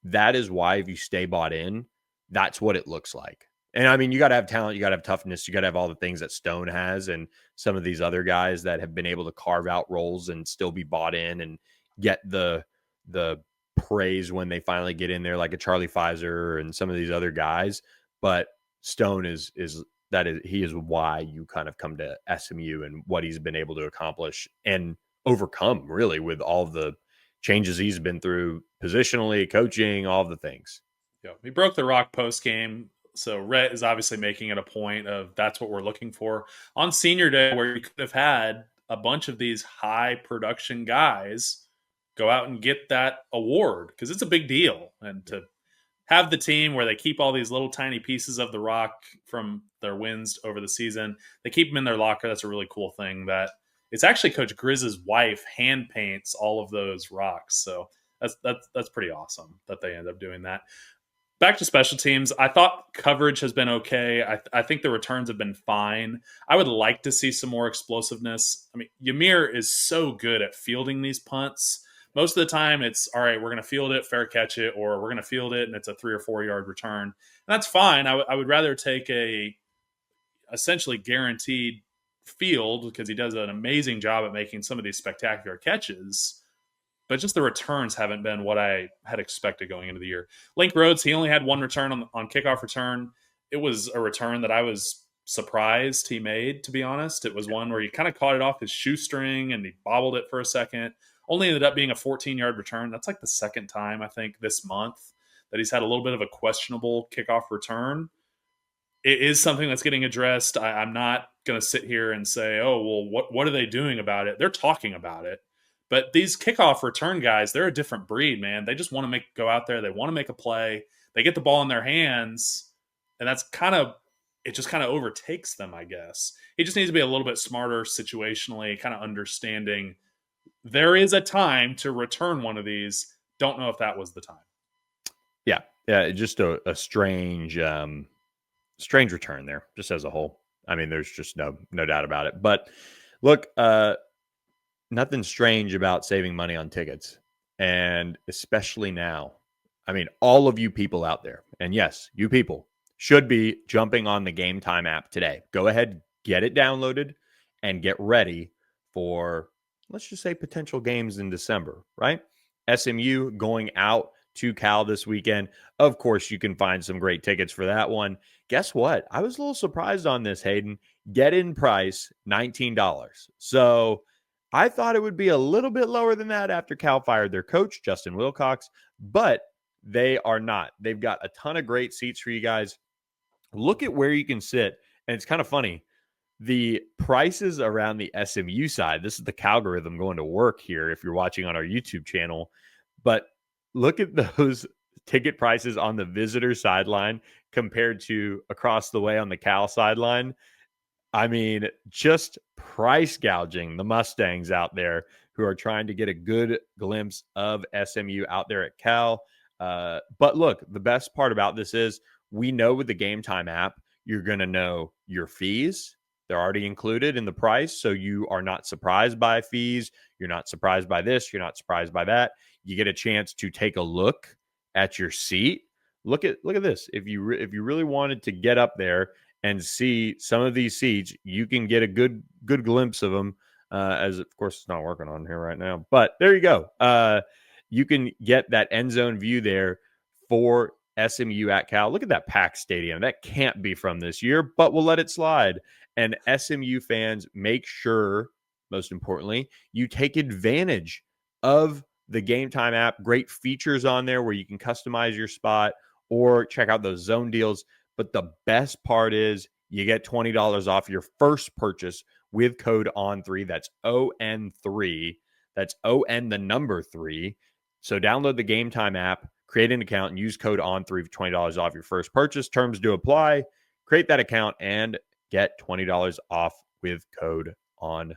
A: that is why if you stay bought in, that's what it looks like. And I mean, you got to have talent, you got to have toughness, you got to have all the things that Stone has, and some of these other guys that have been able to carve out roles and still be bought in and get the praise when they finally get in there, like a Charlie Pfizer and some of these other guys. But Stone is why you kind of come to SMU and what he's been able to accomplish and overcome, really, with all the changes he's been through positionally, coaching, all of the things.
E: Yeah, he broke the rock post game. So Rhett is obviously making it a point of that's what we're looking for on senior day, where you could have had a bunch of these high production guys go out and get that award, because it's a big deal. And to have the team where they keep all these little tiny pieces of the rock from their wins over the season, they keep them in their locker. That's a really cool thing. That it's actually Coach Grizz's wife hand paints all of those rocks. So that's pretty awesome that they end up doing that. Back to special teams, I thought coverage has been okay. I think the returns have been fine. I would like to see some more explosiveness. I mean, Ymir is so good at fielding these punts. Most of the time, it's, all right, we're going to field it, fair catch it, or we're going to field it, and it's a 3 or 4 yard return. And that's fine. I would rather take a essentially guaranteed field, because he does an amazing job at making some of these spectacular catches. But just the returns haven't been what I had expected going into the year. Link Rhodes, he only had 1 return on kickoff return. It was a return that I was surprised he made, to be honest. It was one where he kind of caught it off his shoestring and he bobbled it for a second. Only ended up being a 14-yard return. That's like the second time, I think, this month that he's had a little bit of a questionable kickoff return. It is something that's getting addressed. I'm not going to sit here and say, oh, well, what are they doing about it? They're talking about it. But these kickoff return guys, they're a different breed, man. They just want to go out there. They want to make a play. They get the ball in their hands, and it just kind of overtakes them, I guess. He just needs to be a little bit smarter situationally, kind of understanding there is a time to return one of these. Don't know if that was the time.
A: Yeah, just a strange return there, just as a whole. I mean, there's just no doubt about it. But look, nothing strange about saving money on tickets, and especially now. I mean, all of you people out there, and yes, you people should be jumping on the Game Time app today. Go ahead, get it downloaded, and get ready for, let's just say, potential games in December, right? SMU going out to Cal this weekend. Of course, you can find some great tickets for that one. Guess what? I was a little surprised on this, Hayden. Get-in price, $19. So I thought it would be a little bit lower than that after Cal fired their coach, Justin Wilcox, but they are not. They've got a ton of great seats for you guys. Look at where you can sit. And it's kind of funny. The prices around the SMU side, this is the Calgorithm going to work here if you're watching on our YouTube channel. But look at those ticket prices on the visitor sideline compared to across the way on the Cal sideline. I mean, just price gouging the Mustangs out there who are trying to get a good glimpse of SMU out there at Cal. But look, the best part about this is we know with the Game Time app, you're going to know your fees. They're already included in the price. So you are not surprised by fees. You're not surprised by this. You're not surprised by that. You get a chance to take a look at your seat. Look at this. If you really wanted to get up there and see some of these seats, you can get a good glimpse of them. As of course it's not working on here right now, but there you go. You can get that end zone view there for SMU at Cal. Look at that packed stadium. That can't be from this year, but we'll let it slide. And SMU fans, make sure, most importantly, you take advantage of the Game Time app. Great features on there where you can customize your spot or check out those zone deals. But the best part is you get $20 off your first purchase with code ON3. That's ON3. That's ON the number 3. So download the Game Time app, create an account, and use code ON3 for $20 off your first purchase. Terms do apply. Create that account and get $20 off with code ON3.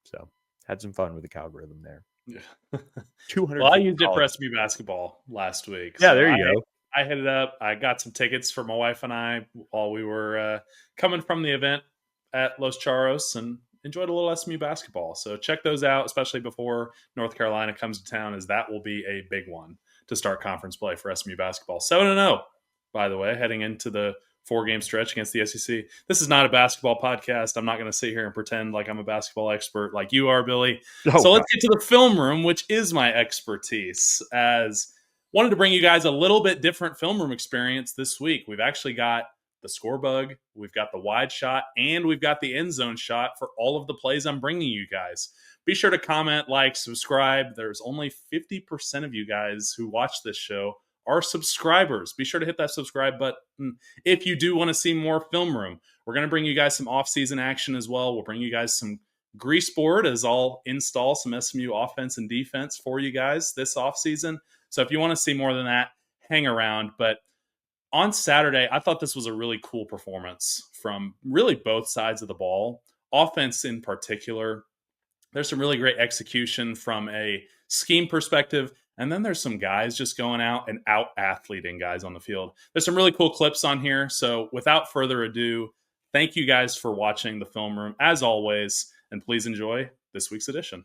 A: So had some fun with the algorithm there.
E: Yeah.
A: 200.
E: Well, I used it for SMU basketball last week.
A: Yeah, so there you go.
E: I headed up. I got some tickets for my wife and I while we were coming from the event at Los Charros and enjoyed a little SMU basketball. So check those out, especially before North Carolina comes to town, as that will be a big one to start conference play for SMU basketball. 7-0, by the way, heading into the 4-game stretch against the SEC. This is not a basketball podcast. I'm not going to sit here and pretend like I'm a basketball expert like you are, Billy. So let's get to the film room, which is my expertise. As wanted to bring you guys a little bit different film room experience this week. We've actually got the score bug, we've got the wide shot, and we've got the end zone shot for all of the plays I'm bringing you guys. Be sure to comment, like, subscribe. There's only 50% of you guys who watch this show are subscribers. Be sure to hit that subscribe button if you do want to see more film room. We're going to bring you guys some off-season action as well. We'll bring you guys some grease board as I'll install some SMU offense and defense for you guys this offseason. So if you want to see more than that, hang around. But on Saturday, I thought this was a really cool performance from really both sides of the ball. Offense in particular, there's some really great execution from a scheme perspective. And then there's some guys just going out and out-athleting guys on the field. There's some really cool clips on here. So without further ado, thank you guys for watching the film room, as always, and please enjoy this week's edition.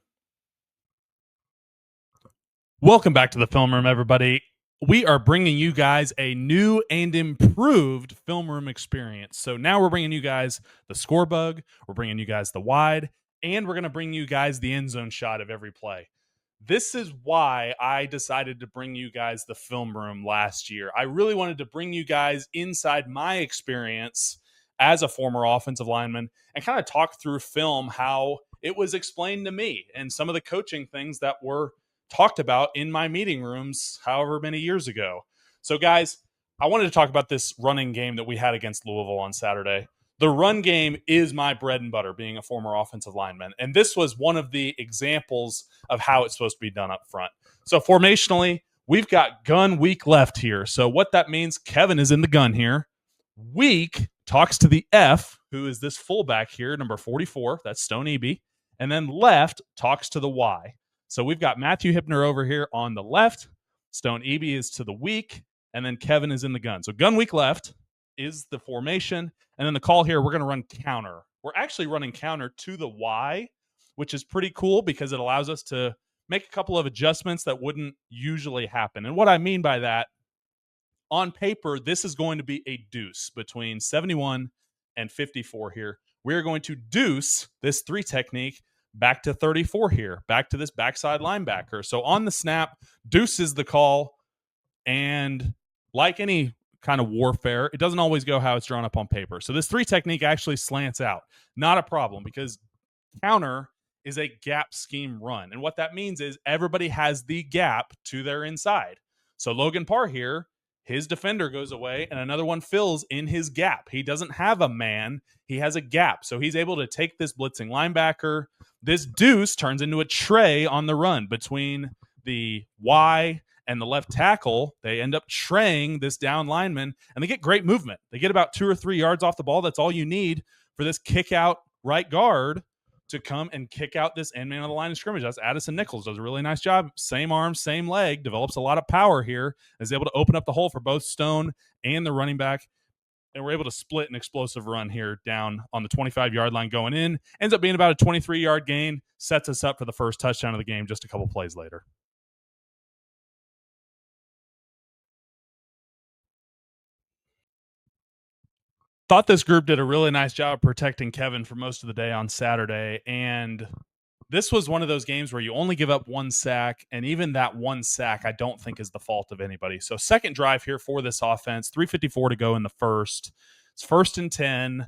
E: Welcome back to the film room, everybody. We are bringing you guys a new and improved film room experience. So now we're bringing you guys the score bug, we're bringing you guys the wide, and we're going to bring you guys the end zone shot of every play. This is why I decided to bring you guys the film room last year. I really wanted to bring you guys inside my experience as a former offensive lineman and kind of talk through film, how it was explained to me and some of the coaching things that were talked about in my meeting rooms however many years ago. So guys, I wanted to talk about this running game that we had against Louisville on Saturday. The run game is my bread and butter, being a former offensive lineman. And this was one of the examples of how it's supposed to be done up front. So formationally, we've got gun weak left here. So what that means, Kevin is in the gun here. Weak talks to the F, who is this fullback here, number 44. That's Stone Eby. And then left talks to the Y. So we've got Matthew Hipner over here on the left. Stone Eby is to the weak. And then Kevin is in the gun. So gun weak left is the formation. And then the call here, we're going to run counter. We're actually running counter to the Y, which is pretty cool because it allows us to make a couple of adjustments that wouldn't usually happen. And what I mean by that, on paper, this is going to be a deuce between 71 and 54 here. We're going to deuce this 3 technique back to 34 here, back to this backside linebacker. So on the snap, deuce is the call. And like any kind of warfare, it doesn't always go how it's drawn up on paper. So this 3 technique actually slants out. Not a problem because counter is a gap scheme run. And what that means is everybody has the gap to their inside. So Logan Parr here, his defender goes away and another one fills in his gap. He doesn't have a man. He has a gap. So he's able to take this blitzing linebacker. This deuce turns into a tray on the run between
F: the Y and the left tackle, they end up traying this down lineman, and they get great movement. They get about 2 or 3 yards off the ball. That's all you need for this kick out right guard to come and kick out this end man of the line of scrimmage. That's Addison Nichols. Does a really nice job. Same arm, same leg, develops a lot of power here, is able to open up the hole for both Stone and the running back. And we're able to split an explosive run here down on the 25-yard line going in. Ends up being about a 23-yard gain, sets us up for the first touchdown of the game just a couple plays later. Thought this group did a really nice job protecting Kevin for most of the day on Saturday, and this was one of those games where you only give up 1 sack, and even that 1 sack I don't think is the fault of anybody. So second drive here for this offense, 3:54 to go in the first. It's 1st and 10,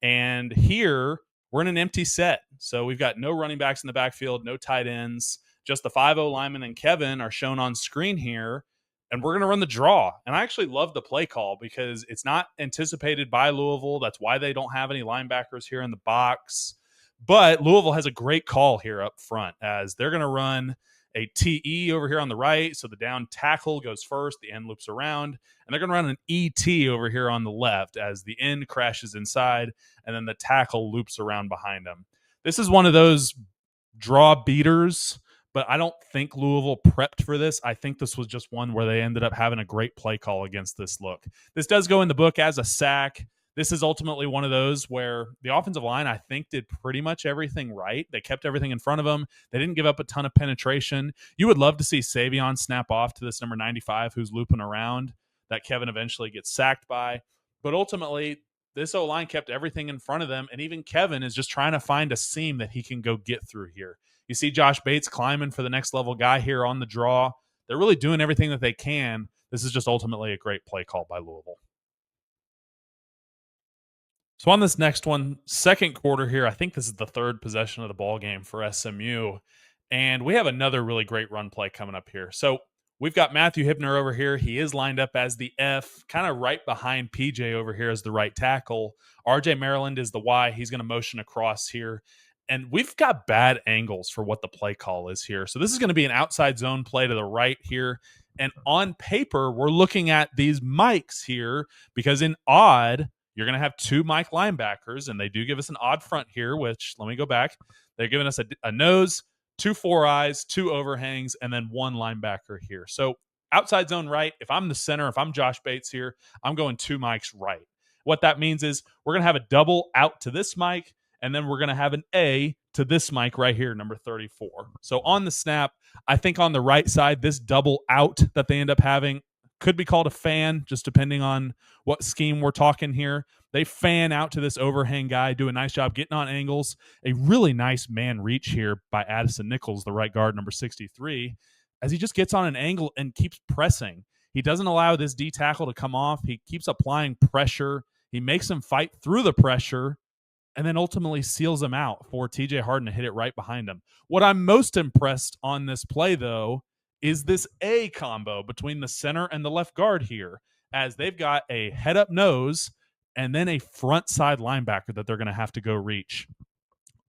F: and here we're in an empty set. So we've got no running backs in the backfield, no tight ends, just the 5-0 lineman and Kevin are shown on screen here. And we're going to run the draw. And I actually love the play call because it's not anticipated by Louisville. That's why they don't have any linebackers here in the box. But Louisville has a great call here up front as they're going to run a TE over here on the right. So the down tackle goes first, the end loops around. And they're going to run an ET over here on the left as the end crashes inside and then the tackle loops around behind them. This is one of those draw beaters, but I don't think Louisville prepped for this. I think this was just one where they ended up having a great play call against this look. This does go in the book as a sack. This is ultimately one of those where the offensive line, I think, did pretty much everything right. They kept everything in front of them. They didn't give up a ton of penetration. You would love to see Savion snap off to this number 95 who's looping around that Kevin eventually gets sacked by. But ultimately, this O-line kept everything in front of them, and even Kevin is just trying to find a seam that he can go get through here. You see Josh Bates climbing for the next level guy here on the draw. They're really doing everything that they can. This is just ultimately a great play call by Louisville. So on this next one, second quarter here, I think this is the third possession of the ball game for SMU. And we have another really great run play coming up here. So we've got Matthew Hibner over here. He is lined up as the F, kind of right behind PJ over here as the right tackle. RJ Maryland is the Y. He's going to motion across here. And we've got bad angles for what the play call is here. So this is going to be an outside zone play to the right here. And on paper, we're looking at these mics here because in odd, you're going to have 2 Mike linebackers, and they do give us an odd front here, which, let me go back. They're giving us a nose, 2 4 eyes, 2 overhangs, and then 1 linebacker here. So outside zone right, if I'm the center, if I'm Josh Bates here, I'm going 2 mics right. What that means is we're going to have a double out to this mic, and then we're going to have an A to this mic right here, number 34. So on the snap, I think on the right side, this double out that they end up having could be called a fan, just depending on what scheme we're talking here. They fan out to this overhang guy, do a nice job getting on angles. A really nice man reach here by Addison Nichols, the right guard, number 63, as he just gets on an angle and keeps pressing. He doesn't allow this D tackle to come off. He keeps applying pressure. He makes him fight through the pressure and then ultimately seals him out for TJ Harden to hit it right behind him. What I'm most impressed on this play, though, is this A combo between the center and the left guard here, as they've got a head-up nose and then a front side linebacker that they're going to have to go reach.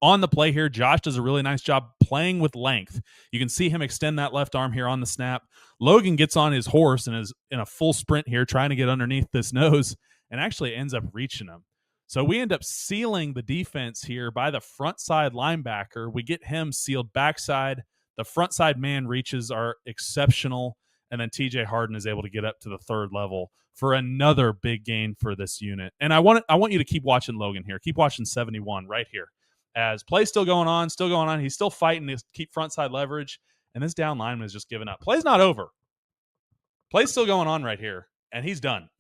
F: On the play here, Josh does a really nice job playing with length. You can see him extend that left arm here on the snap. Logan gets on his horse and is in a full sprint here trying to get underneath this nose and actually ends up reaching him. So we end up sealing the defense here by the front side linebacker. We get him sealed backside. The front side man reaches are exceptional, and then TJ Harden is able to get up to the third level for another big gain for this unit. And I want you to keep watching Logan here. Keep watching 71 right here. As play's still going on. He's still fighting to keep front side leverage, and this down lineman is just giving up. Play's not over. Play's still going on right here, and he's done.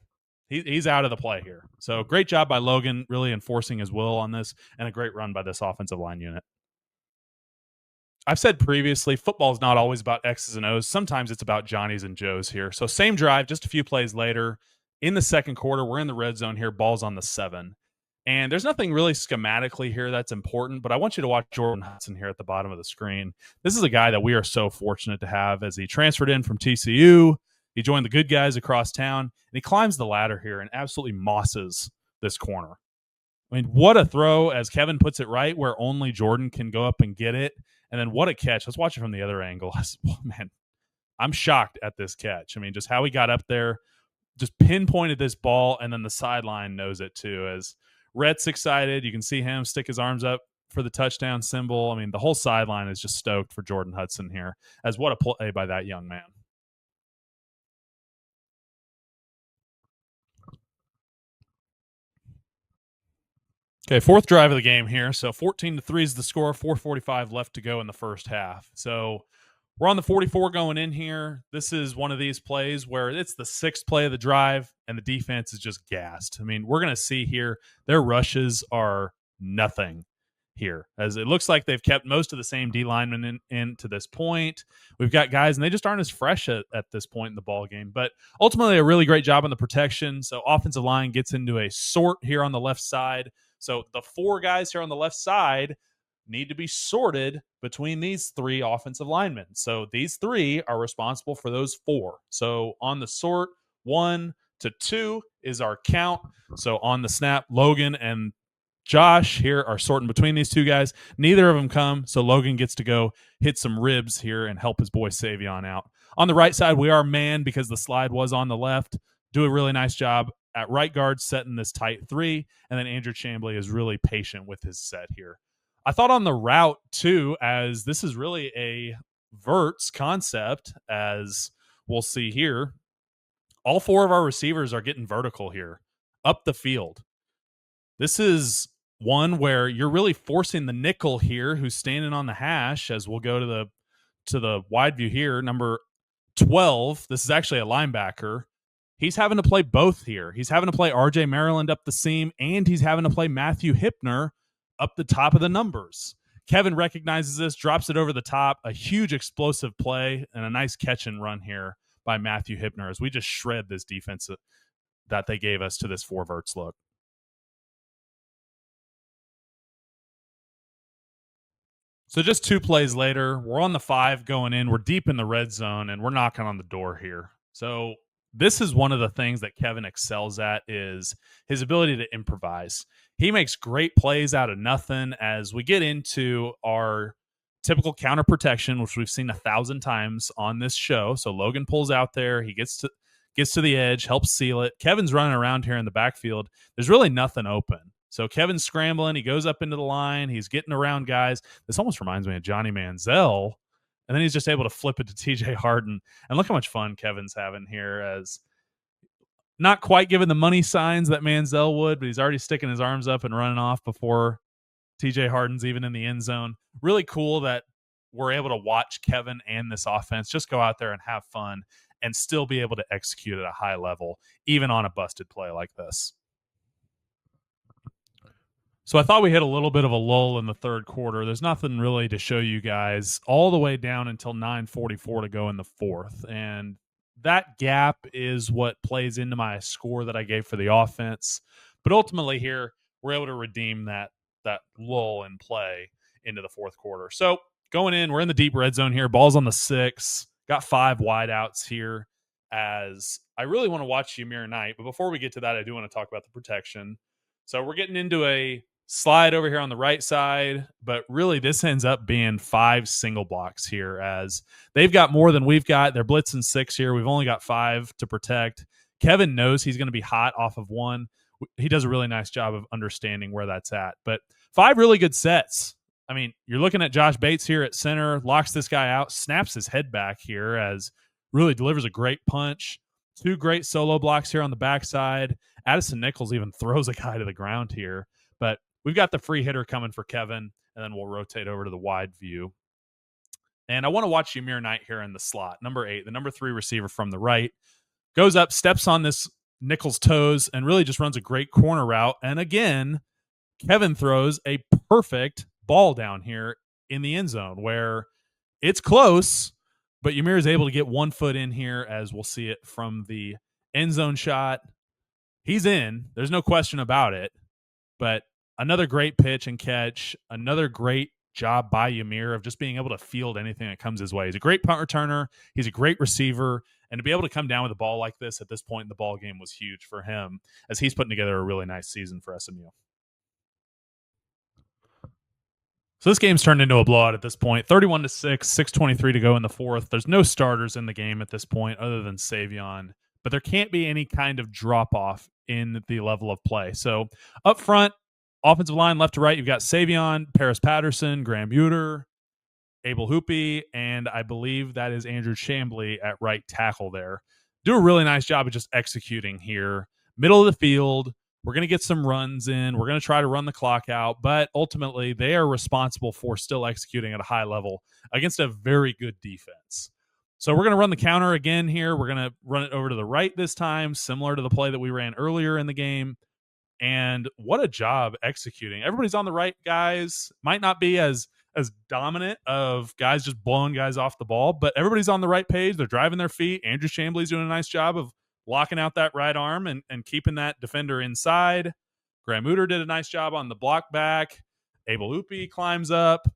F: He's out of the play here. So great job by Logan, really enforcing his will on this, and a great run by this offensive line unit. I've said previously, football is not always about X's and O's. Sometimes it's about Johnny's and Joe's here. So same drive, just a few plays later. In the second quarter, we're in the red zone here. Ball's on the 7. And there's nothing really schematically here that's important, but I want you to watch Jordan Hudson here at the bottom of the screen. This is a guy that we are so fortunate to have as he transferred in from TCU. He joined the good guys across town, and he climbs the ladder here and absolutely mosses this corner. I mean, what a throw as Kevin puts it right where only Jordan can go up and get it. And then what a catch. Let's watch it from the other angle. Man, I'm shocked at this catch. I mean, just how he got up there, just pinpointed this ball, and then the sideline knows it too. As Rhett's excited, you can see him stick his arms up for the touchdown symbol. I mean, the whole sideline is just stoked for Jordan Hudson here, as what a play by that young man. Okay, fourth drive of the game here. So 14-3 is the score, 4:45 left to go in the first half. So we're on the 44 going in here. This is one of these plays where it's the sixth play of the drive, and the defense is just gassed. I mean, we're going to see here their rushes are nothing here, as it looks like they've kept most of the same D linemen in to this point. We've got guys, and they just aren't as fresh at this point in the ball game. But ultimately, a really great job on the protection. So offensive line gets into a sort here on the left side. So the four guys here on the left side need to be sorted between these three offensive linemen. So these three are responsible for those four. So on the sort, 1 to 2 is our count. So on the snap, Logan and Josh here are sorting between these two guys. Neither of them come, so Logan gets to go hit some ribs here and help his boy Savion out. On the right side, we are man because the slide was on the left. Do a really nice job at right guard setting this tight 3, and then Andrew Chambly is really patient with his set here. I thought on the route, too, as this is really a verts concept, as we'll see here. All four of our receivers are getting vertical here, up the field. This is one where you're really forcing the nickel here, who's standing on the hash, as we'll go to the wide view here, number 12. This is actually a linebacker. He's having to play both here. He's having to play RJ Maryland up the seam, and he's having to play Matthew Hipner up the top of the numbers. Kevin recognizes this, drops it over the top. A huge explosive play and a nice catch and run here by Matthew Hipner as we just shred this defense that they gave us to this four verts look. So just 2 plays later, we're on the 5 going in. We're deep in the red zone, and we're knocking on the door here. So this is one of the things that Kevin excels at, is his ability to improvise. He makes great plays out of nothing as we get into our typical counter protection, which we've seen 1,000 times on this show. So Logan pulls out there. He gets to the edge, helps seal it. Kevin's running around here in the backfield. There's really nothing open. So Kevin's scrambling. He goes up into the line. He's getting around guys. This almost reminds me of Johnny Manziel. And then he's just able to flip it to TJ Harden. And look how much fun Kevin's having here, as not quite giving the money signs that Manziel would, but he's already sticking his arms up and running off before TJ Harden's even in the end zone. Really cool that we're able to watch Kevin and this offense just go out there and have fun and still be able to execute at a high level, even on a busted play like this. So I thought we hit a little bit of a lull in the third quarter. There's nothing really to show you guys all the way down until 9:44 to go in the fourth. And that gap is what plays into my score that I gave for the offense. But ultimately here, we're able to redeem that lull in play into the fourth quarter. So going in, we're in the deep red zone here. Ball's on the 6. Got 5 wideouts here, as I really want to watch Ymir Knight. But before we get to that, I do want to talk about the protection. So we're getting into a slide over here on the right side, but really this ends up being 5 single blocks here, as they've got more than we've got. They're blitzing 6 here. We've only got 5 to protect. Kevin knows he's going to be hot off of 1. He does a really nice job of understanding where that's at. But 5 really good sets. I mean, you're looking at Josh Bates here at center, locks this guy out, snaps his head back here, as really delivers a great punch. 2 great solo blocks here on the backside. Addison Nichols even throws a guy to the ground here. But we've got the free hitter coming for Kevin, and then we'll rotate over to the wide view. And I want to watch Ymir Knight here in the slot. Number 8, the number 3 receiver from the right, goes up, steps on this Nichols' toes, and really just runs a great corner route. And again, Kevin throws a perfect ball down here in the end zone where it's close, but Ymir is able to get 1 foot in here, as we'll see it from the end zone shot. He's in. There's no question about it. But another great pitch and catch, another great job by Ymir of just being able to field anything that comes his way. He's a great punt returner. He's a great receiver. And to be able to come down with a ball like this at this point in the ball game was huge for him, as he's putting together a really nice season for SMU. So this game's turned into a blowout at this point. 31-6, 6:23 to go in the fourth. There's no starters in the game at this point other than Savion, but there can't be any kind of drop-off in the level of play. So up front, offensive line left to right, you've got Savion, Paris Patterson, Graham Uter, Abel Hoopy, and I believe that is Andrew Chambly at right tackle there. Do a really nice job of just executing here. Middle of the field, we're going to get some runs in. We're going to try to run the clock out, but ultimately they are responsible for still executing at a high level against a very good defense. So we're going to run the counter again here. We're going to run it over to the right this time, similar to the play that we ran earlier in the game. And what a job executing. Everybody's on the right, guys. Might not be as dominant of guys just blowing guys off the ball, but everybody's on the right page. They're driving their feet. Andrew Chambly's doing a nice job of locking out that right arm and keeping that defender inside. Graham Uter did a nice job on the block back. Abel Hoopy climbs up.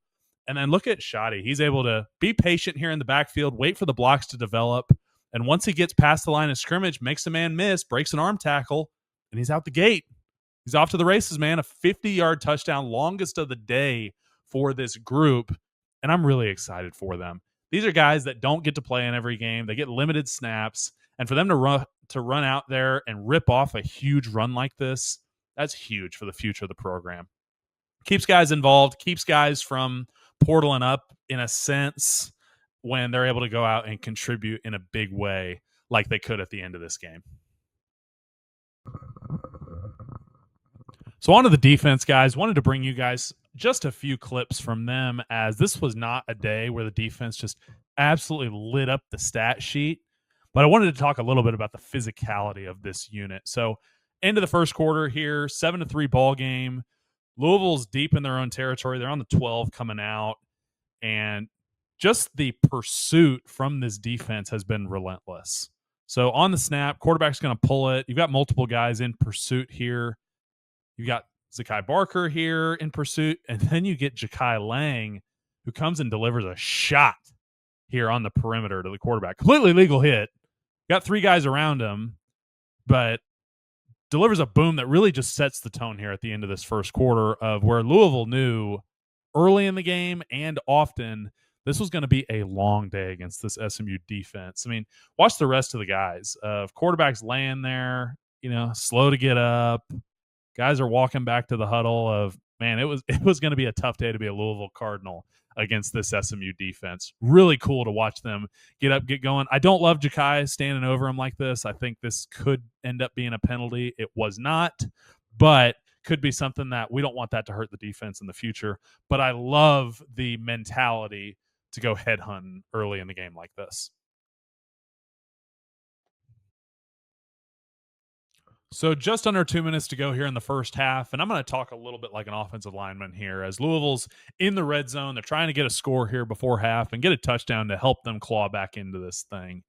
F: And then look at Shoddy. He's able to be patient here in the backfield, wait for the blocks to develop. And once he gets past the line of scrimmage, makes a man miss, breaks an arm tackle, and he's out the gate. He's off to the races, man. A 50-yard touchdown, longest of the day for this group. And I'm really excited for them. These are guys that don't get to play in every game. They get limited snaps. And for them to run out there and rip off a huge run like this, that's huge for the future of the program. Keeps guys involved, keeps guys from portaling up in a sense when they're able to go out and contribute in a big way like they could at the end of this game. So on to the defense, guys. Wanted to bring you guys just a few clips from them, as this was not a day where the defense just absolutely lit up the stat sheet. But I wanted to talk a little bit about the physicality of this unit. So end of the first quarter here, 7-3 ball game. Louisville's deep in their own territory. They're on the 12 coming out. And just the pursuit from this defense has been relentless. So on the snap, quarterback's going to pull it. You've got multiple guys in pursuit here. You've got Zakai Barker here in pursuit. And then you get Jakai Lang, who comes and delivers a shot here on the perimeter to the quarterback. Completely legal hit. Got three guys around him, but delivers a boom that really just sets the tone here at the end of this first quarter of where Louisville knew early in the game and often this was going to be a long day against this SMU defense. I mean, watch the rest of the guys. Quarterbacks laying there, slow to get up. Guys are walking back to the huddle of, man, it was going to be a tough day to be a Louisville Cardinal against this SMU defense. Really cool to watch them get up, get going. I don't love Jakai standing over him like this. I think this could end up being a penalty. It was not, but could be something that we don't want that to hurt the defense in the future. But I love the mentality to go headhunting early in the game like this. So just under 2 minutes to go here in the first half, and I'm going to talk a little bit like an offensive lineman here. As Louisville's in the red zone, they're trying to get a score here before half and get a touchdown to help them claw back into this thing.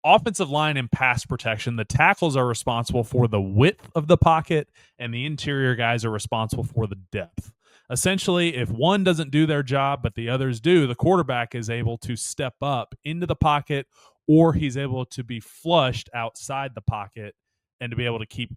F: Offensive line and pass protection, the tackles are responsible for the width of the pocket, and the interior guys are responsible for the depth. Essentially, if one doesn't do their job but the others do, the quarterback is able to step up into the pocket, or he's able to be flushed outside the pocket and to be able to keep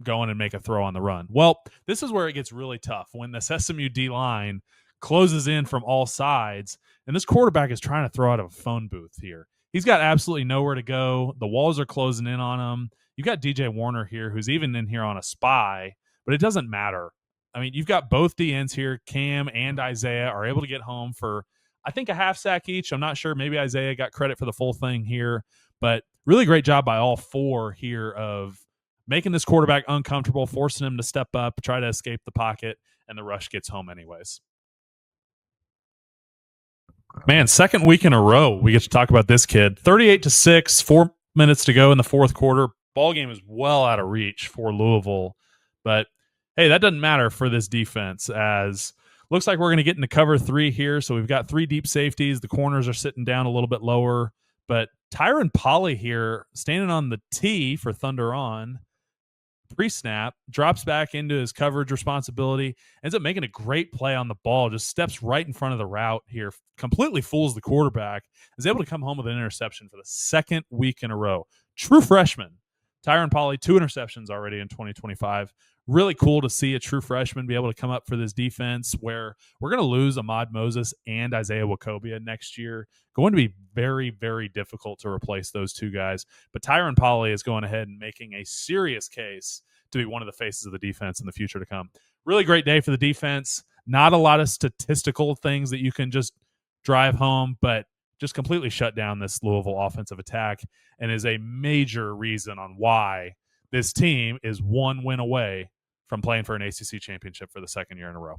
F: going and make a throw on the run. Well, this is where it gets really tough when this SMU D-line closes in from all sides, and this quarterback is trying to throw out of a phone booth here. He's got absolutely nowhere to go. The walls are closing in on him. You've got DJ Warner here, who's even in here on a spy, but it doesn't matter. I mean, you've got both DNs here. Cam and Isaiah are able to get home for, I think, a half sack each. I'm not sure. Maybe Isaiah got credit for the full thing here, but really great job by all four here of making this quarterback uncomfortable, forcing him to step up, try to escape the pocket, and the rush gets home anyways. Man, second week in a row, we get to talk about this kid. 38-6, 4 minutes to go in the fourth quarter. Ball game is well out of reach for Louisville, but hey, that doesn't matter for this defense, as looks like we're going to get into cover three here. So we've got three deep safeties. The corners are sitting down a little bit lower, but Tyron Polley here standing on the tee for Thunder On. Pre-snap, drops back into his coverage responsibility, ends up making a great play on the ball, just steps right in front of the route here, completely fools the quarterback, is able to come home with an interception for the second week in a row. True freshman. Tyron Polley, 2 interceptions already in 2025. really cool to see a true freshman be able to come up for this defense where we're going to lose Ahmad Moses and Isaiah Wacobia next year. Going to be very, very difficult to replace those two guys. But Tyron Polley is going ahead and making a serious case to be one of the faces of the defense in the future to come. Really great day for the defense. Not a lot of statistical things that you can just drive home, but just completely shut down this Louisville offensive attack and is a major reason on why this team is one win away from playing for an ACC championship for the second year in a row.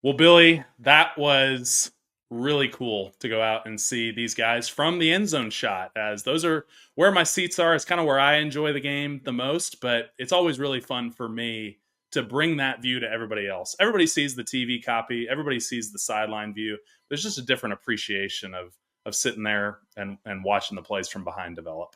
E: Well, Billy, that was really cool to go out and see these guys from the end zone shot, as those are where my seats are. It's kind of where I enjoy the game the most, but it's always really fun for me to bring that view to everybody else. Everybody sees the TV copy. Everybody sees the sideline view. There's just a different appreciation of sitting there and watching the plays from behind develop.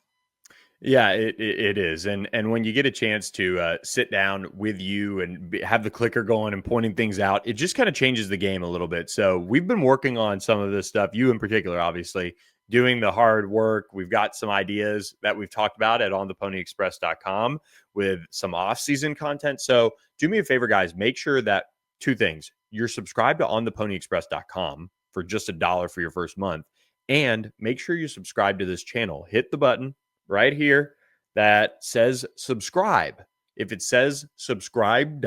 A: Yeah, it is. And when you get a chance to sit down with you and have the clicker going and pointing things out, it just kind of changes the game a little bit. So we've been working on some of this stuff, you in particular, obviously, doing the hard work. We've got some ideas that we've talked about at ontheponyexpress.com with some off-season content. So do me a favor, guys, make sure that two things. You're subscribed to ontheponyexpress.com for just $1 for your first month. And make sure you subscribe to this channel. Hit the button right here that says subscribe. If it says subscribed,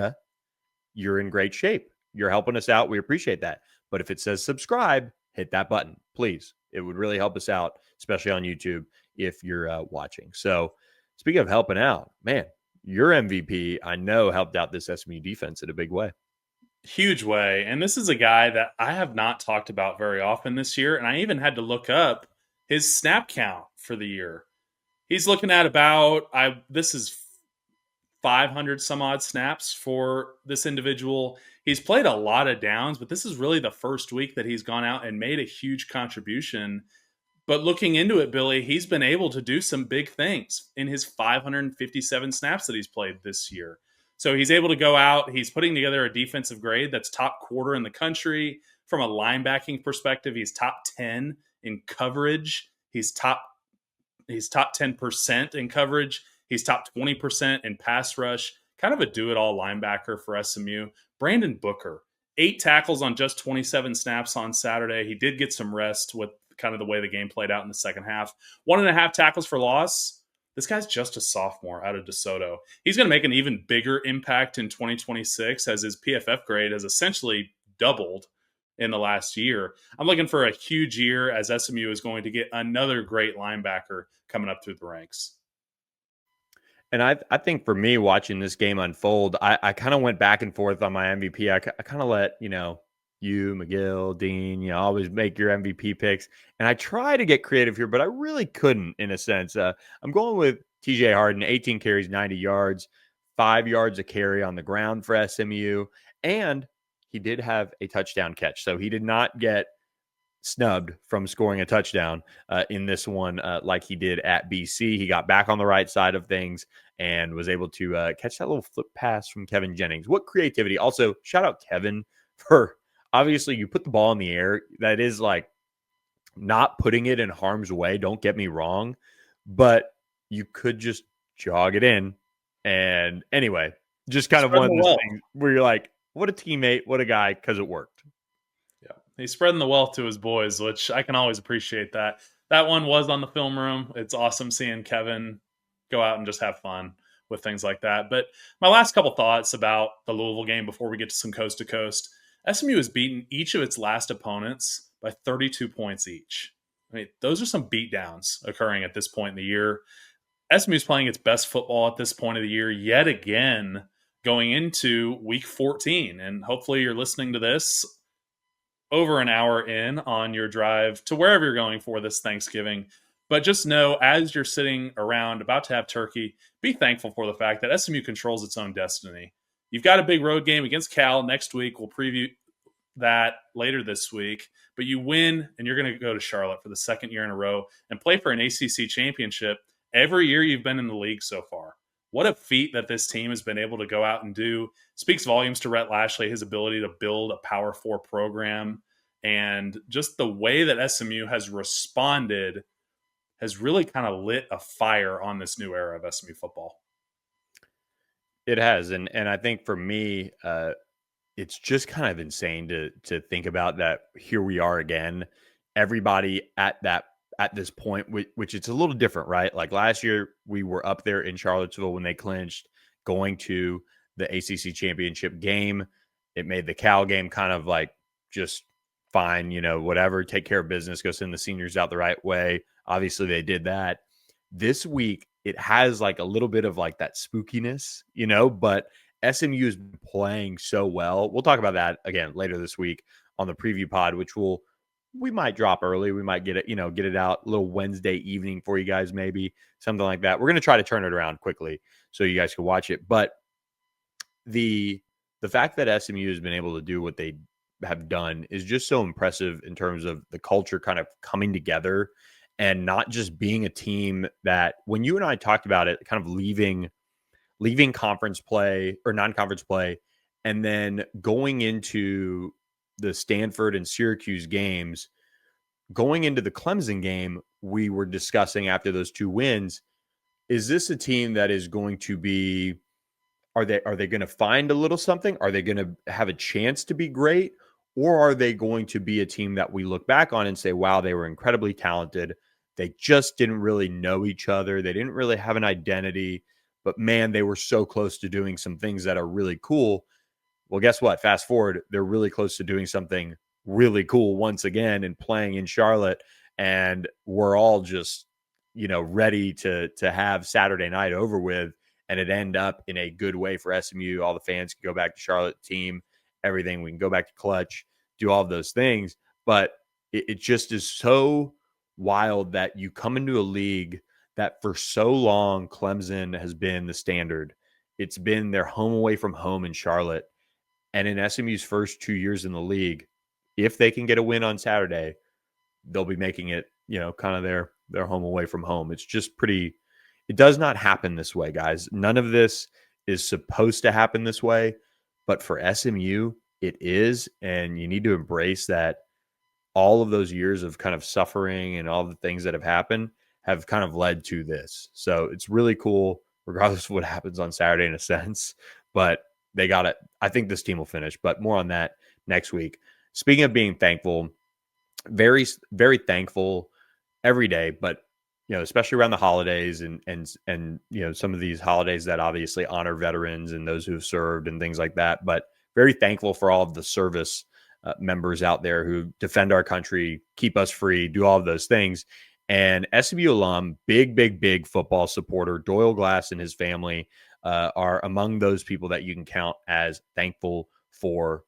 A: you're in great shape. You're helping us out. We appreciate that. But if it says subscribe, hit that button, please. It would really help us out, especially on YouTube if you're watching. So speaking of helping out, man, your MVP, I know, helped out this SMU defense in a big way.
E: Huge way. And this is a guy that I have not talked about very often this year. And I even had to look up his snap count for the year. He's looking at this is 500 some odd snaps for this individual. He's played a lot of downs, but this is really the first week that he's gone out and made a huge contribution. But looking into it, Billy, he's been able to do some big things in his 557 snaps that he's played this year. So he's able to go out. He's putting together a defensive grade that's top quarter in the country. From a linebacking perspective, he's top 10 in coverage. He's top 10% in coverage. He's top 20% in pass rush. Kind of a do-it-all linebacker for SMU. Brandon Booker, 8 tackles on just 27 snaps on Saturday. He did get some rest with kind of the way the game played out in the second half. 1.5 tackles for loss. This guy's just a sophomore out of DeSoto. He's going to make an even bigger impact in 2026 as his PFF grade has essentially doubled in the last year. I'm looking for a huge year as SMU is going to get another great linebacker coming up through the ranks.
A: And I think for me, watching this game unfold, I kind of went back and forth on my MVP. I kind of let, you, McGill, Dean, always make your MVP picks. And I try to get creative here, but I really couldn't in a sense. I'm going with TJ Harden, 18 carries, 90 yards, 5 yards a carry on the ground for SMU. And he did have a touchdown catch. So he did not get snubbed from scoring a touchdown in this one like he did at BC. He got back on the right side of things and was able to catch that little flip pass from Kevin Jennings. What creativity. Also, shout out Kevin for obviously you put the ball in the air. That is like not putting it in harm's way. Don't get me wrong, but you could just jog it in. And anyway, just kind of one of those things where you're like, what a teammate, what a guy, because it worked.
E: Yeah, he's spreading the wealth to his boys, which I can always appreciate that. That one was on the film room. It's awesome seeing Kevin go out and just have fun with things like that. But my last couple thoughts about the Louisville game before we get to some coast to coast. SMU has beaten each of its last opponents by 32 points each. I mean, those are some beatdowns occurring at this point in the year. SMU is playing its best football at this point of the year yet again going into week 14. And hopefully you're listening to this over an hour in on your drive to wherever you're going for this Thanksgiving. But just know, as you're sitting around about to have turkey, be thankful for the fact that SMU controls its own destiny. You've got a big road game against Cal next week. We'll preview that later this week. But you win, and you're going to go to Charlotte for the second year in a row and play for an ACC championship every year you've been in the league so far. What a feat that this team has been able to go out and do. Speaks volumes to Rhett Lashley, his ability to build a Power 4 program. And just the way that SMU has responded has really kind of lit a fire on this new era of SMU football.
A: It has, and I think for me, it's just kind of insane to think about that. Here we are again, everybody at this point, which it's a little different, right? Like last year, we were up there in Charlottesville when they clinched, going to the ACC championship game. It made the Cal game kind of like just fine, whatever, take care of business, go send the seniors out the right way. Obviously, they did that. This week, it has like a little bit of like that spookiness, but SMU is playing so well. We'll talk about that again later this week on the preview pod, which we might drop early. We might get it out a little Wednesday evening for you guys, maybe something like that. We're going to try to turn it around quickly so you guys can watch it. But the fact that SMU has been able to do what they have done is just so impressive in terms of the culture kind of coming together and not just being a team that, when you and I talked about it, kind of leaving conference play or non-conference play and then going into the Stanford and Syracuse games, going into the Clemson game, we were discussing after those 2 wins, is this a team that is going to be, are they going to find a little something? Are they going to have a chance to be great? Or are they going to be a team that we look back on and say, wow, they were incredibly talented. They just didn't really know each other. They didn't really have an identity, but man, they were so close to doing some things that are really cool. Well, guess what? Fast forward, they're really close to doing something really cool once again and playing in Charlotte. And we're all just, ready to have Saturday night over with, and it end up in a good way for SMU. All the fans can go back to Charlotte team, everything. We can go back to clutch, do all of those things. But it just is so wild that you come into a league that for so long Clemson has been the standard. It's been their home away from home in Charlotte. And in SMU's first 2 years in the league, if they can get a win on Saturday, they'll be making it, kind of their home away from home. It's just pretty, it does not happen this way, guys. None of this is supposed to happen this way, but for SMU, it is. And you need to embrace that all of those years of kind of suffering and all the things that have happened have kind of led to this. So it's really cool, regardless of what happens on Saturday in a sense, but they got it. I think this team will finish, but more on that next week. Speaking of being thankful, very, very thankful every day, but especially around the holidays and some of these holidays that obviously honor veterans and those who have served and things like that. But very thankful for all of the service members out there who defend our country, keep us free, do all of those things. And SMU alum, big football supporter, Doyle Glass and his family are among those people that you can count as thankful for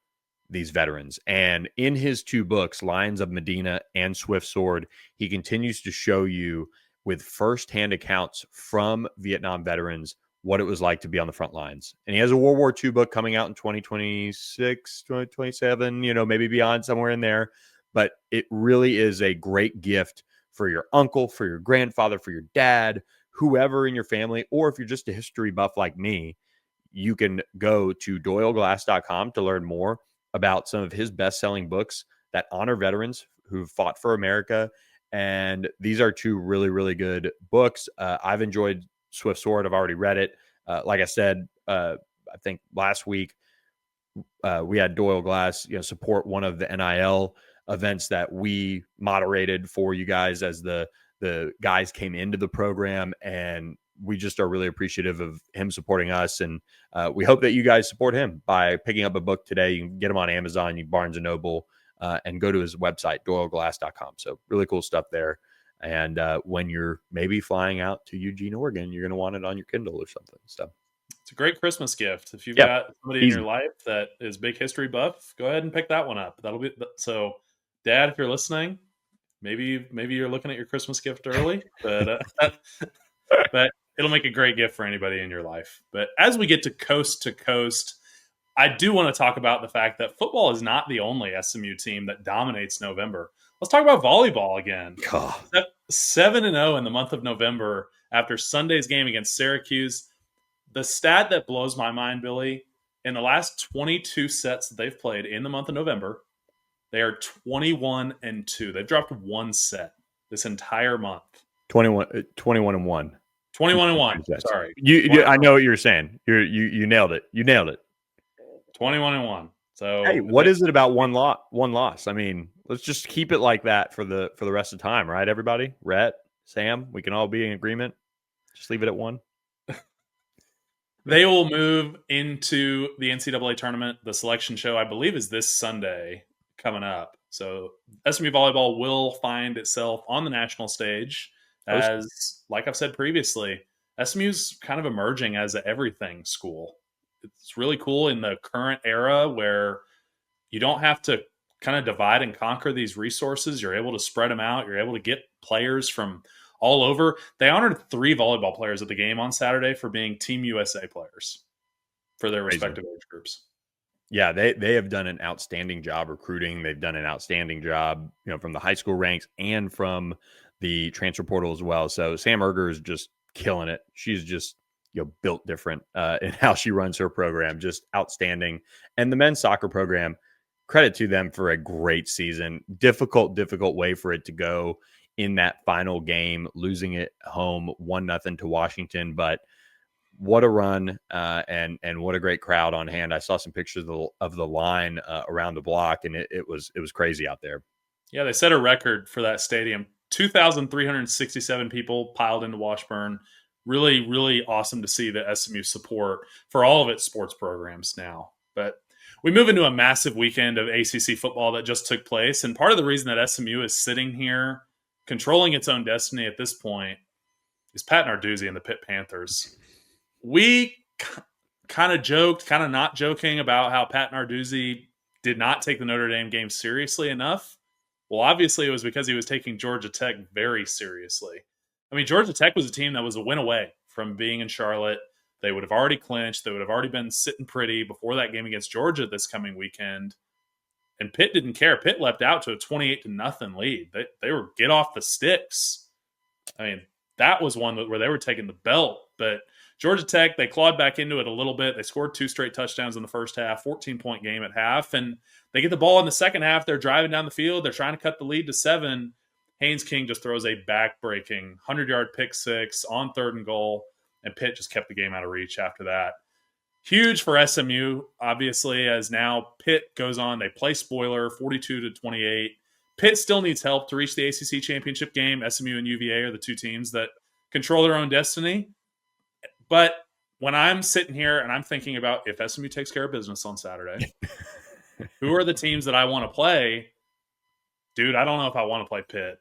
A: these veterans. And in his 2 books, Lions of Medina and Swift Sword, he continues to show you with firsthand accounts from Vietnam veterans what it was like to be on the front lines. And he has a World War II book coming out in 2026, 2027, maybe beyond, somewhere in there. But it really is a great gift for your uncle, for your grandfather, for your dad, whoever in your family, or if you're just a history buff like me, you can go to doyleglass.com to learn more about some of his best-selling books that honor veterans who've fought for America. And these are 2 really, really good books. I've enjoyed Swift Sword. I've already read it. Like I said, I think last week we had Doyle Glass, support one of the NIL events that we moderated for you guys as the guys came into the program, and we just are really appreciative of him supporting us. And we hope that you guys support him by picking up a book today. You can get him on Amazon, Barnes & Noble, and go to his website, doyleglass.com. So really cool stuff there. And when you're maybe flying out to Eugene, Oregon, you're going to want it on your Kindle or something. So
E: it's a great Christmas gift. If you've got somebody in your life that is big history buff, go ahead and pick that one up. That'll be so. Dad, if you're listening, maybe you're looking at your Christmas gift early, but it'll make a great gift for anybody in your life. But as we get to coast, I do want to talk about the fact that football is not the only SMU team that dominates November. Let's talk about volleyball again. 7-0 in the month of November after Sunday's game against Syracuse. The stat that blows my mind, Billy, in the last 22 sets that they've played in the month of November, they are 21-2. They've dropped 1 set this entire month.
A: 21, 21-1.
E: 21-1. Sorry.
A: I know what you're saying. You nailed it. You nailed it.
E: 21-1. So
A: hey, what is it about one loss? I mean, let's just keep it like that for the rest of the time, right? Everybody, Rhett, Sam, we can all be in agreement. Just leave it at one.
E: They will move into the NCAA tournament. The selection show, I believe, is this Sunday coming up. So SMU volleyball will find itself on the national stage as, like I've said previously, SMU's kind of emerging as an everything school. It's really cool in the current era where you don't have to kind of divide and conquer these resources. You're able to spread them out. You're able to get players from all over. They honored 3 volleyball players at the game on Saturday for being Team USA players for their respective age groups.
A: Yeah, they have done an outstanding job recruiting. They've done an outstanding job, from the high school ranks and from the transfer portal as well. So Sam Erger is just killing it. She's just built different in how she runs her program. Just outstanding. And the men's soccer program, credit to them for a great season. Difficult way for it to go in that final game, losing it home 1-0 to Washington. But what a run and what a great crowd on hand. I saw some pictures of the line around the block, and it was crazy out there.
E: Yeah, they set a record for that stadium. 2,367 people piled into Washburn. Really, really awesome to see the SMU support for all of its sports programs now. But we move into a massive weekend of ACC football that just took place. And part of the reason that SMU is sitting here controlling its own destiny at this point is Pat Narduzzi and the Pitt Panthers. We kind of joked, kind of not joking about how Pat Narduzzi did not take the Notre Dame game seriously enough. Well, obviously it was because he was taking Georgia Tech very seriously. I mean, Georgia Tech was a team that was a win away from being in Charlotte. They would have already clinched. They would have already been sitting pretty before that game against Georgia this coming weekend. And Pitt didn't care. Pitt leapt out to a 28-0 lead. They were get off the sticks. I mean, that was one where they were taking the belt. But Georgia Tech, they clawed back into it a little bit. They scored 2 straight touchdowns in the first half, 14-point game at half. And they get the ball in the second half. They're driving down the field. They're trying to cut the lead to 7. Haynes King just throws a back-breaking 100-yard pick six on 3rd and goal, and Pitt just kept the game out of reach after that. Huge for SMU, obviously, as now Pitt goes on. They play spoiler, 42-28. Pitt still needs help to reach the ACC championship game. SMU and UVA are the 2 teams that control their own destiny. But when I'm sitting here and I'm thinking about if SMU takes care of business on Saturday, who are the teams that I want to play? Dude, I don't know if I want to play Pitt.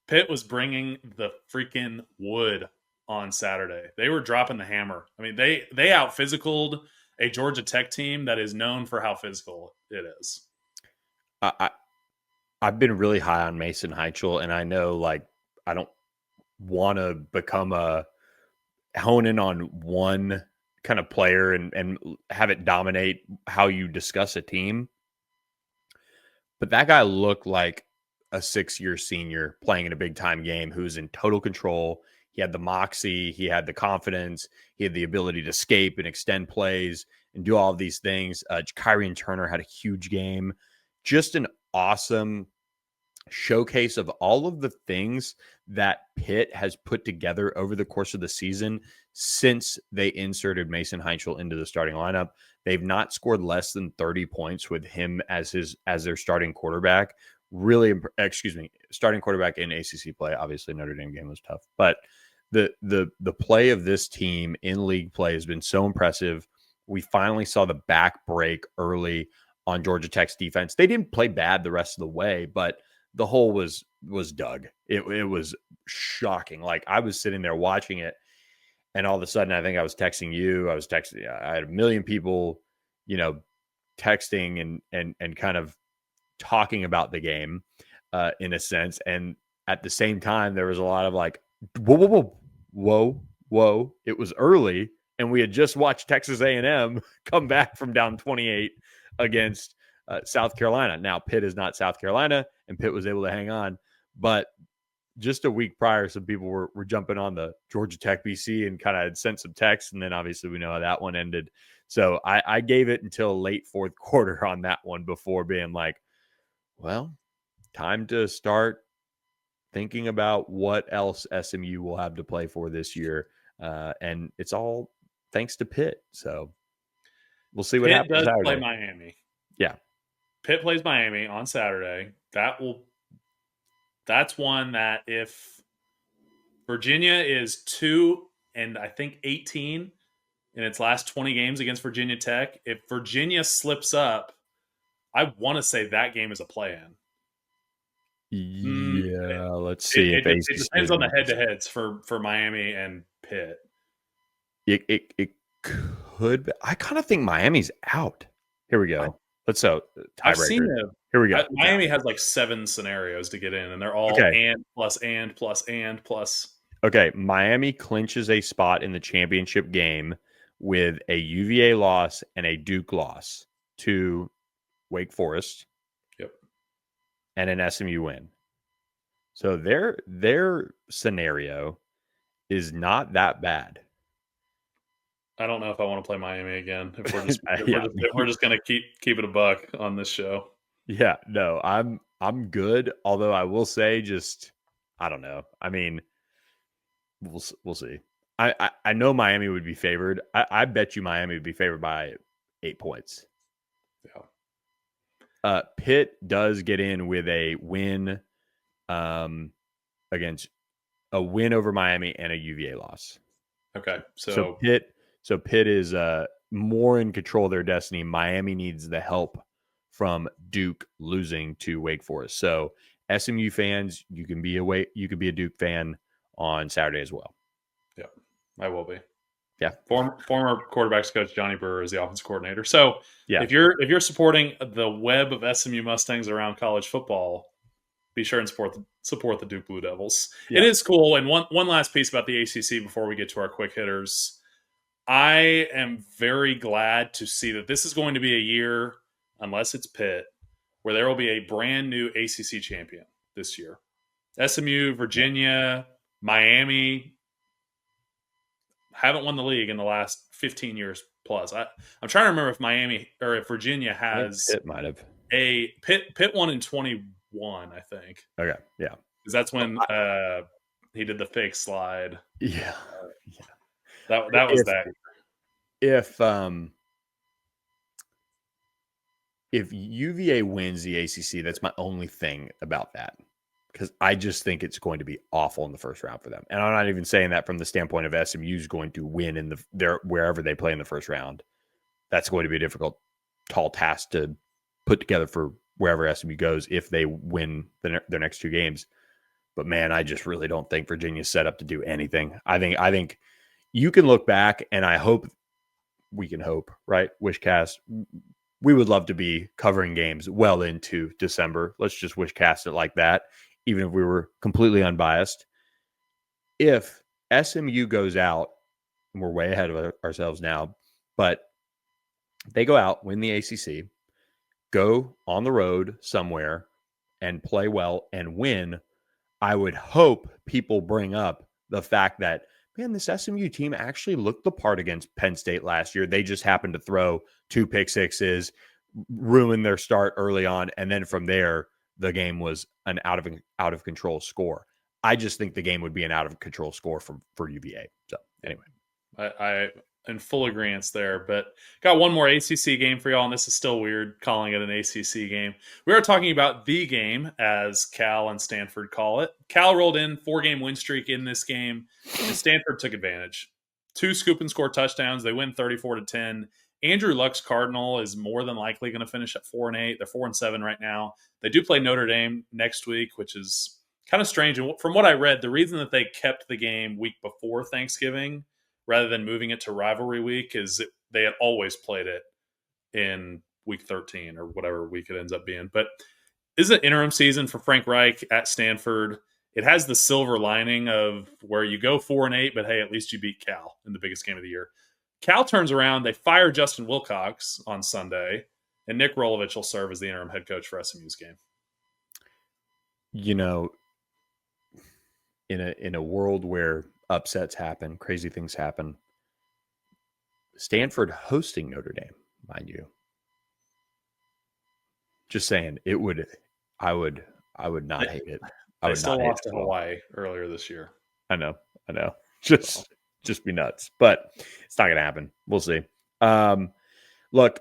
E: Pitt was bringing the freaking wood on Saturday. They were dropping the hammer. I mean, they out-physicaled a Georgia Tech team that is known for how physical it is.
A: I've been really high on Mason Heichel, and I know, I don't want to become hone in on one kind of player and have it dominate how you discuss a team. But that guy looked like a 6-year senior playing in a big-time game who's in total control. He had the moxie. He had the confidence. He had the ability to escape and extend plays and do all of these things. Kyrian Turner had a huge game. Just an awesome showcase of all of the things that Pitt has put together over the course of the season since they inserted Mason Heichel into the starting lineup. They've not scored less than 30 points with him as their starting quarterback. Starting quarterback in ACC play. Obviously, Notre Dame game was tough, but the play of this team in league play has been so impressive. We finally saw the back break early on Georgia Tech's defense. They didn't play bad the rest of the way, but the hole was dug. It was shocking. I was sitting there watching it, and all of a sudden, I think I was texting you. I had a million people, texting and kind of talking about the game in a sense. And at the same time, there was a lot of whoa. It was early, and we had just watched Texas A&M come back from down 28 against South Carolina. Now, Pitt is not South Carolina, and Pitt was able to hang on. But just a week prior, some people were jumping on the Georgia Tech BC and kind of had sent some texts, and then obviously we know how that one ended. So I gave it until late 4th quarter on that one before being like, well, time to start thinking about what else SMU will have to play for this year. And it's all thanks to Pitt. So we'll see what
E: Pitt
A: happens
E: does play
A: Saturday.
E: Miami.
A: Yeah.
E: Pitt plays Miami on Saturday. That's one that if Virginia is 2-18 in its last 20 games against Virginia Tech, if Virginia slips up, I want to say that game is a play-in.
A: Yeah, let's see if
E: it depends on the head-to-heads for Miami and Pitt.
A: It could be. I kind of think Miami's out. Here we go. Let's
E: I've seen
A: tiebreaker.
E: them.
A: Here we go.
E: Miami has like 7 scenarios to get in, and they're all
A: Okay.
E: and plus.
A: Okay, Miami clinches a spot in the championship game with a UVA loss and a Duke loss to Wake Forest.
E: Yep.
A: And an SMU win. So their scenario is not that bad.
E: I don't know if I want to play Miami again. If we're just going to keep it a buck on this show.
A: Yeah, no, I'm good. Although I will say, just I don't know. I mean, we'll see. I know Miami would be favored. I bet you Miami would be favored by 8 points.
E: Yeah.
A: Pitt does get in with a win, against a win over Miami and a UVA loss.
E: Okay,
A: So Pitt is more in control of their destiny. Miami needs the help from Duke losing to Wake Forest. So SMU fans, you can be a Duke fan on Saturday as well.
E: Yeah, I will be.
A: Yeah.
E: Former quarterbacks coach Johnny Brewer is the offensive coordinator. So
A: yeah,
E: if you're supporting the web of SMU Mustangs around college football, be sure and support the Duke Blue Devils.
A: Yeah.
E: It is cool. And one last piece about the ACC before we get to our quick hitters. I am very glad to see that this is going to be a year, unless it's Pitt, where there will be a brand new ACC champion this year. SMU, Virginia, Miami haven't won the league in the last 15 years plus. I'm trying to remember if Miami or if Virginia has.
A: Pitt might have.
E: Pitt won in 21, I think.
A: Okay, yeah,
E: because that's when he did the fake slide.
A: Yeah.
E: That was that.
A: If UVA wins the ACC, that's my only thing about that, because I just think it's going to be awful in the first round for them. And I'm not even saying that from the standpoint of SMU's going to win in wherever they play in the first round. That's going to be a difficult, tall task to put together for wherever SMU goes if they win their next 2 games. But man, I just really don't think Virginia's set up to do anything. I think you can look back, and I hope we can hope, right? Wishcast, we would love to be covering games well into December. Let's just wishcast it like that, even if we were completely unbiased. If SMU goes out, and we're way ahead of ourselves now, but they go out, win the ACC, go on the road somewhere and play well and win, I would hope people bring up the fact that, man, this SMU team actually looked the part against Penn State last year. They just happened to throw 2 pick sixes, ruin their start early on, and then from there, the game was an out of control score. I just think the game would be an out of control score for UVA. So anyway,
E: I in full agreement there, but got one more ACC game for y'all, and this is still weird calling it an ACC game. We are talking about the game, as Cal and Stanford call it. Cal rolled in 4-game win streak in this game, and Stanford took advantage. 2 scoop and score touchdowns. They win 34-10. Andrew Luck's Cardinal is more than likely going to finish at 4-8. They're 4-7 right now. They do play Notre Dame next week, which is kind of strange. And from what I read, the reason that they kept the game week before Thanksgiving rather than moving it to rivalry week is they had always played it in week 13 or whatever week it ends up being. But this is an interim season for Frank Reich at Stanford. It has the silver lining of where you go 4-8, but hey, at least you beat Cal in the biggest game of the year. Cal turns around, they fire Justin Wilcox on Sunday, and Nick Rolovich will serve as the interim head coach for SMU's game.
A: You know, in a world where upsets happen, crazy things happen, Stanford hosting Notre Dame, mind you. Just saying, I would not hate it. I
E: They
A: would
E: still
A: not hate
E: lost
A: it
E: to
A: as well.
E: Hawaii earlier this year.
A: I know. Just be nuts. But it's not going to happen. We'll see. Look,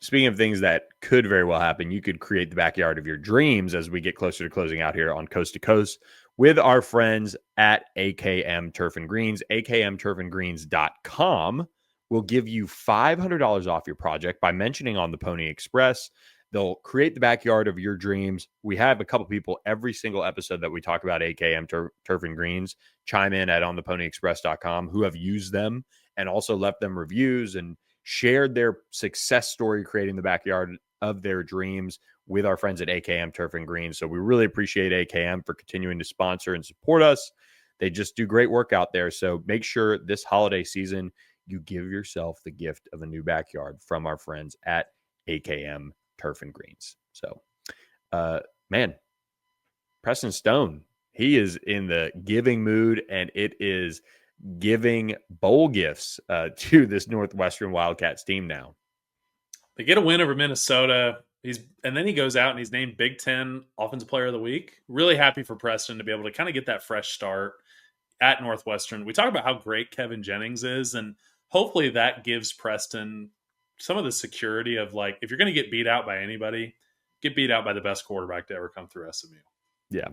A: speaking of things that could very well happen, you could create the backyard of your dreams as we get closer to closing out here on Coast to Coast with our friends at AKM Turf and Greens. AKMturfandgreens.com will give you $500 off your project by mentioning on the Pony Express. They'll create the backyard of your dreams. We have a couple people every single episode that we talk about AKM Turf and Greens chime in at ontheponyexpress.com who have used them and also left them reviews and shared their success story creating the backyard of their dreams with our friends at AKM Turf and Greens. So we really appreciate AKM for continuing to sponsor and support us. They just do great work out there. So make sure this holiday season you give yourself the gift of a new backyard from our friends at AKM Turf and Greens. So, man, Preston Stone, he is in the giving mood, and it is giving bowl gifts to this Northwestern Wildcats team now.
E: They get a win over Minnesota. And then he goes out and he's named Big Ten Offensive Player of the Week. Really happy for Preston to be able to kind of get that fresh start at Northwestern. We talk about how great Kevin Jennings is, and hopefully that gives Preston some of the security of, like, if you're going to get beat out by anybody, get beat out by the best quarterback to ever come through SMU.
A: Yeah,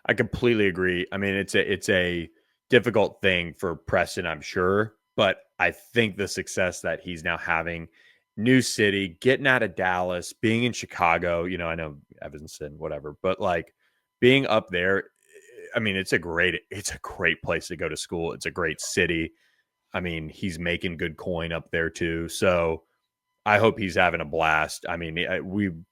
A: I completely agree. I mean, it's a difficult thing for Preston, I'm sure, but I think the success that he's now having, new city, getting out of Dallas, being in Chicago, I know Evanston, whatever, but like being up there, I mean, it's a great place to go to school. It's a great city. I mean, he's making good coin up there too. So I hope he's having a blast. I mean,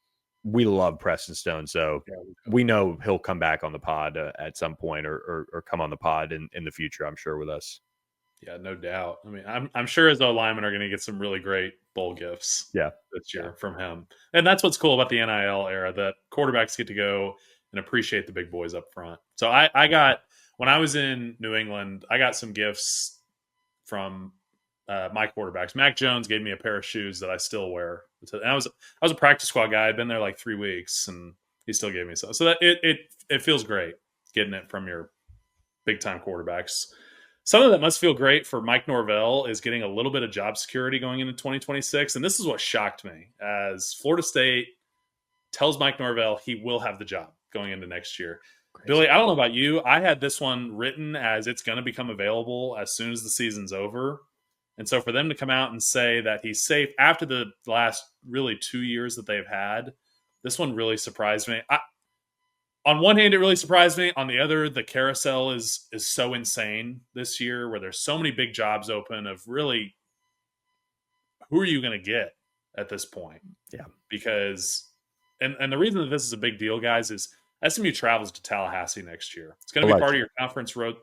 A: we love Preston Stone, so we know he'll come back on the pod at some point or come on the pod in the future, I'm sure, with us.
E: Yeah, no doubt. I mean, I'm sure his O-linemen are going to get some really great bowl gifts this year from him. And that's what's cool about the NIL era, that quarterbacks get to go and appreciate the big boys up front. So I got, when I was in New England, I got some gifts from my quarterbacks. Mac Jones gave me a pair of shoes that I still wear. And I was a practice squad guy. I'd been there like 3 weeks, and he still gave me some. So that it feels great getting it from your big time quarterbacks. Something that must feel great for Mike Norvell is getting a little bit of job security going into 2026. And this is what shocked me, as Florida State tells Mike Norvell he will have the job going into next year. Crazy. Billy, I don't know about you. I had this one written as it's going to become available as soon as the season's over. And so for them to come out and say that he's safe after the last really 2 years that they've had, this one really surprised me. On one hand, it really surprised me. On the other, the carousel is so insane this year, where there's so many big jobs open of really, who are you going to get at this point?
A: Yeah.
E: Because, and the reason that this is a big deal, guys, is SMU travels to Tallahassee next year. It's going to be part of your conference road.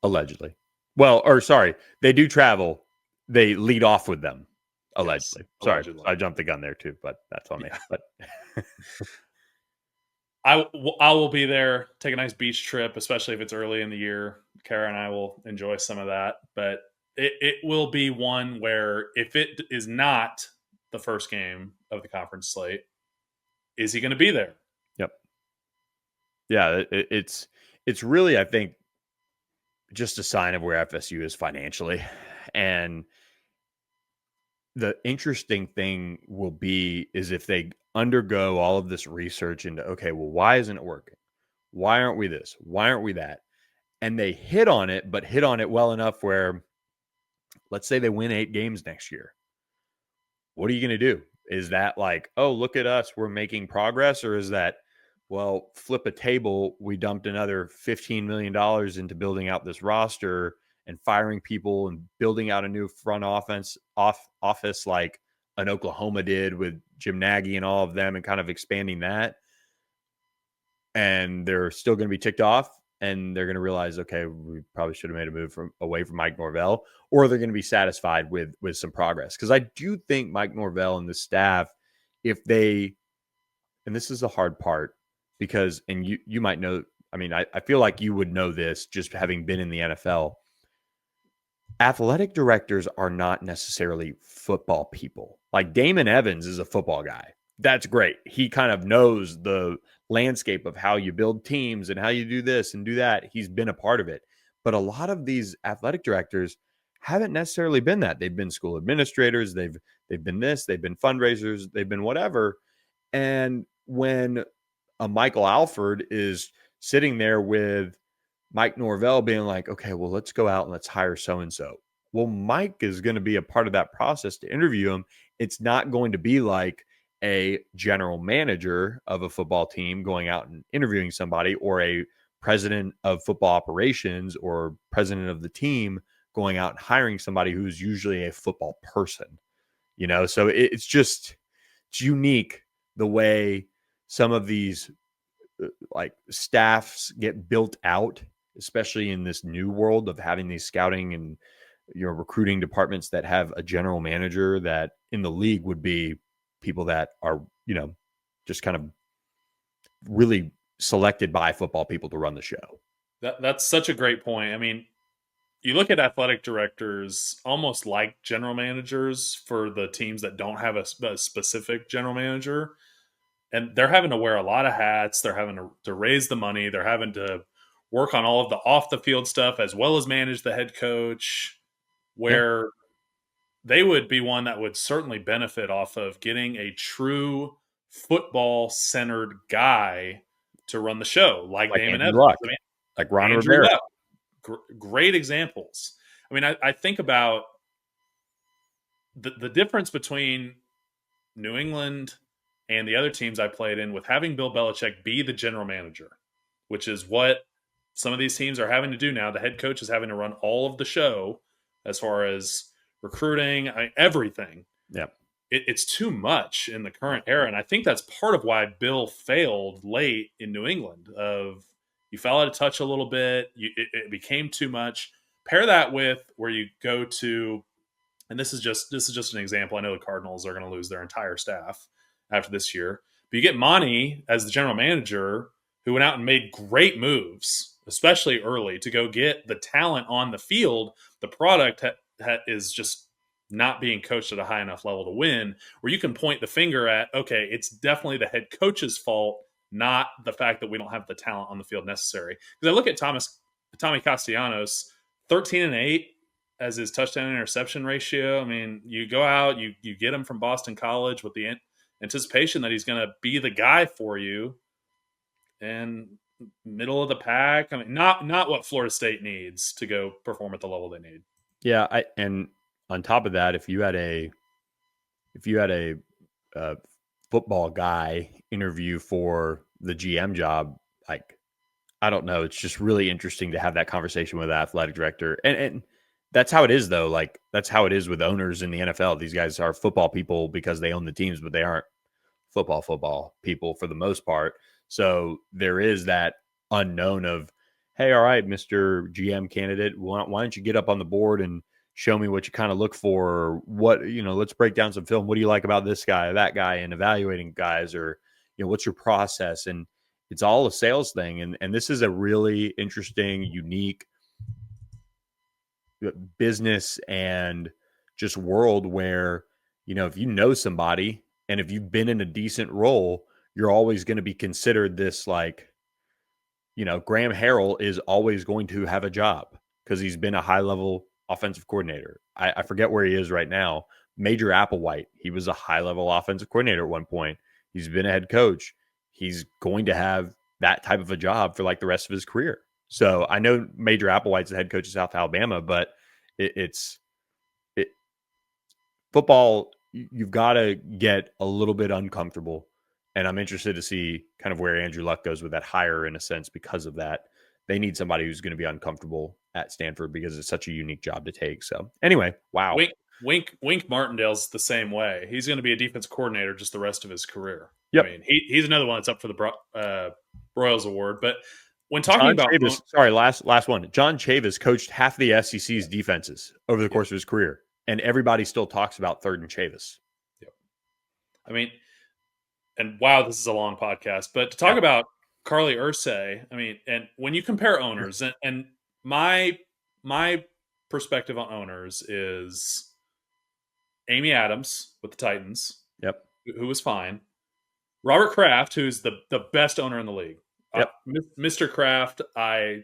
A: Allegedly. Well, or sorry, they do travel. They lead off with them. Allegedly. Yes, sorry, allegedly. I jumped the gun there too, but that's on me. But
E: I will be there, take a nice beach trip, especially if it's early in the year. Kara and I will enjoy some of that. But it will be one where, if it is not the first game of the conference slate, is he going to be there?
A: Yep. Yeah, it's really, I think, just a sign of where FSU is financially. And the interesting thing will be is if they undergo all of this research into, okay, well, why isn't it working? Why aren't we this? Why aren't we that? And they hit on it, but hit on it well enough where, let's say they win 8 games next year. What are you going to do? Is that like, oh, look at us, we're making progress? Or is that, well, flip a table, we dumped another $15 million into building out this roster and firing people and building out a new front office like an Oklahoma did with Jim Nagy and all of them, and kind of expanding that. And they're still going to be ticked off, and they're going to realize, okay, we probably should have made a move away from Mike Norvell, or they're going to be satisfied with some progress. Because I do think Mike Norvell and the staff, if they, and this is the hard part, because, and you might know, I mean, I feel like you would know this just having been in the NFL. Athletic directors are not necessarily football people. Like Damon Evans is a football guy. that's great. He kind of knows the landscape of how you build teams and how you do this and do that. He's been a part of it. But a lot of these athletic directors haven't necessarily been that. They've been school administrators, they've been this, they've been fundraisers, they've been whatever. And when a Michael Alford is sitting there with Mike Norvell being like, okay, well, let's go out and let's hire so-and-so. Well, Mike is going to be a part of that process to interview him. It's not going to be like a general manager of a football team going out and interviewing somebody, or a president of football operations or president of the team going out and hiring somebody who's usually a football person, So it's unique the way some of these like staffs get built out, especially in this new world of having these scouting and recruiting departments that have a general manager that in the league would be people that are, just kind of really selected by football people to run the show.
E: That's such a great point. I mean, you look at athletic directors almost like general managers for the teams that don't have a specific general manager. And they're having to wear a lot of hats. They're having to raise the money. They're having to work on all of the off the field stuff as well as manage the head coach, where they would be one that would certainly benefit off of getting a true football centered guy to run the show, like Damon
A: Andrew
E: Evans,
A: Luck, like Ron
E: Andrew
A: Rivera.
E: Luck. Great examples. I mean, I think about the difference between New England and the other teams I played in with having Bill Belichick be the general manager, which is what some of these teams are having to do now. The head coach is having to run all of the show as far as recruiting, everything.
A: Yep.
E: It's too much in the current era. And I think that's part of why Bill failed late in New England. You fell out of touch a little bit. It became too much. Pair that with where you go to, and this is just an example. I know the Cardinals are going to lose their entire staff after this year. But you get Monty as the general manager, who went out and made great moves, especially early, to go get the talent on the field. The product is just not being coached at a high enough level to win, where you can point the finger at, okay, it's definitely the head coach's fault, not the fact that we don't have the talent on the field necessary. Because I look at Tommy Castellanos, 13-8 as his touchdown interception ratio. I mean, you go out, you get him from Boston College with the anticipation that he's going to be the guy for you, and middle of the pack. I mean, not what Florida State needs to go perform at the level they need.
A: Yeah, and on top of that, if you had a football guy interview for the GM job, like, I don't know, it's just really interesting to have that conversation with the athletic director, and that's how it is, though. Like, that's how it is with owners in the NFL. These guys are football people because they own the teams, but they aren't football people for the most part. So there is that unknown of, hey, all right, Mr. GM candidate, why don't you get up on the board and show me what you kind of look for, or what, let's break down some film. What do you like about this guy or that guy, and evaluating guys, or, what's your process? And it's all a sales thing. And this is a really interesting, unique business and just world where, if you know somebody and if you've been in a decent role, you're always going to be considered this, like, Graham Harrell is always going to have a job because he's been a high level offensive coordinator. I forget where he is right now. Major Applewhite, he was a high level offensive coordinator at one point. He's been a head coach. He's going to have that type of a job for like the rest of his career. So I know Major Applewhite's the head coach of South Alabama, but it's football. You've got to get a little bit uncomfortable. And I'm interested to see kind of where Andrew Luck goes with that hire, in a sense, because of that. They need somebody who's going to be uncomfortable at Stanford because it's such a unique job to take. So anyway, wow.
E: Wink Martindale's the same way. He's going to be a defense coordinator just the rest of his career.
A: Yep.
E: I mean, he's another one that's up for the Broyles Award. But when talking about
A: last one. John Chavis coached half of the SEC's defenses over the course of his career, and everybody still talks about third and Chavis.
E: Yep. I mean, and wow, this is a long podcast, but to talk about Carly Ursay, I mean, and when you compare owners, and my perspective on owners is Amy Adams with the Titans,
A: yep,
E: who was fine. Robert Kraft, who's the best owner in the league.
A: Yep.
E: Mr. Kraft, I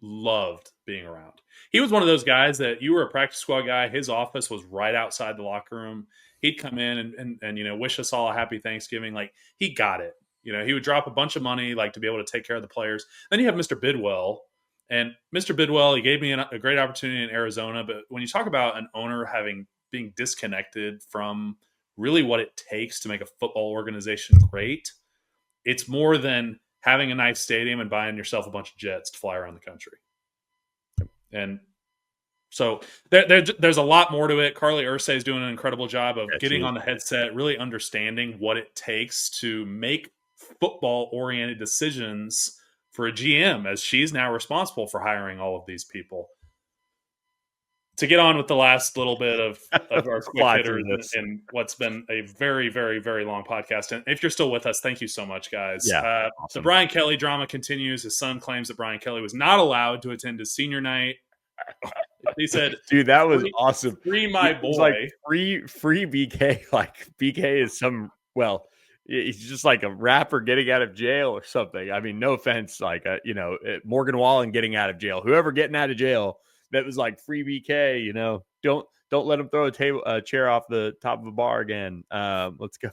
E: loved being around. He was one of those guys that you were a practice squad guy. His office was right outside the locker room. He'd come in and wish us all a happy Thanksgiving. Like, he got it. He would drop a bunch of money like to be able to take care of the players. Then you have Mr. Bidwell. And Mr. Bidwell, he gave me a great opportunity in Arizona. But when you talk about an owner being disconnected from really what it takes to make a football organization great, it's more than having a nice stadium and buying yourself a bunch of jets to fly around the country. And so there's a lot more to it. Carly Ursay is doing an incredible job of getting on the headset, really understanding what it takes to make football-oriented decisions for a GM, as she's now responsible for hiring all of these people. To get on with the last little bit of our quick hitters and what's been a very, very, very long podcast. And if you're still with us, thank you so much, guys.
A: Yeah,
E: awesome. The Brian Kelly drama continues. His son claims that Brian Kelly was not allowed to attend his senior night. He said,
A: dude, that was awesome.
E: Free my boy.
A: Like free BK. Like, BK is he's just like a rapper getting out of jail or something. I mean, no offense. Like, Morgan Wallen getting out of jail, whoever getting out of jail, that was like free BK, don't let him throw a chair off the top of a bar again. Let's go.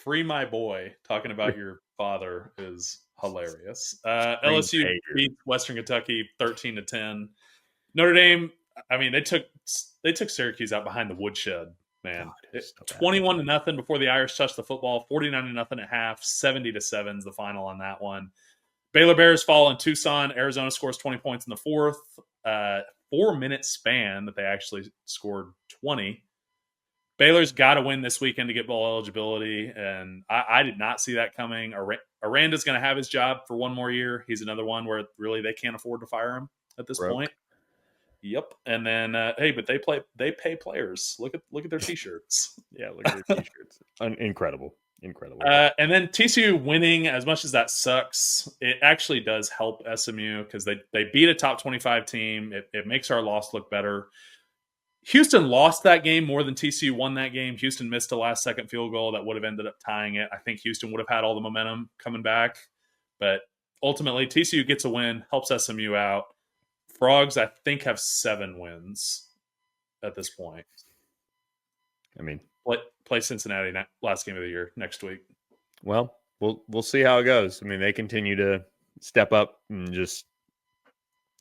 E: Free my boy. Talking about your father is hilarious. LSU beat Western Kentucky 13-10. Notre Dame, I mean, they took Syracuse out behind the woodshed, man. 21-0 before the Irish touched the football, 49-0 at half, 70-7 is the final on that one. Baylor Bears fall in Tucson. Arizona scores 20 points in the fourth. 4-minute span that they actually scored 20. Baylor's got to win this weekend to get bowl eligibility, and I did not see that coming. Aranda's going to have his job for one more year. He's another one where really they can't afford to fire him at this point. Yep. And then but they pay players. Look at their t-shirts.
A: Yeah, look at their t-shirts. Incredible.
E: And then TCU winning, as much as that sucks, it actually does help SMU because they beat a top 25 team. It makes our loss look better. Houston lost that game more than TCU won that game. Houston missed a last-second field goal that would have ended up tying it. I think Houston would have had all the momentum coming back. But ultimately, TCU gets a win, helps SMU out. Frogs, I think, have 7 wins at this point.
A: I mean,
E: play Cincinnati last game of the year next week.
A: Well, we'll see how it goes. I mean, they continue to step up and just.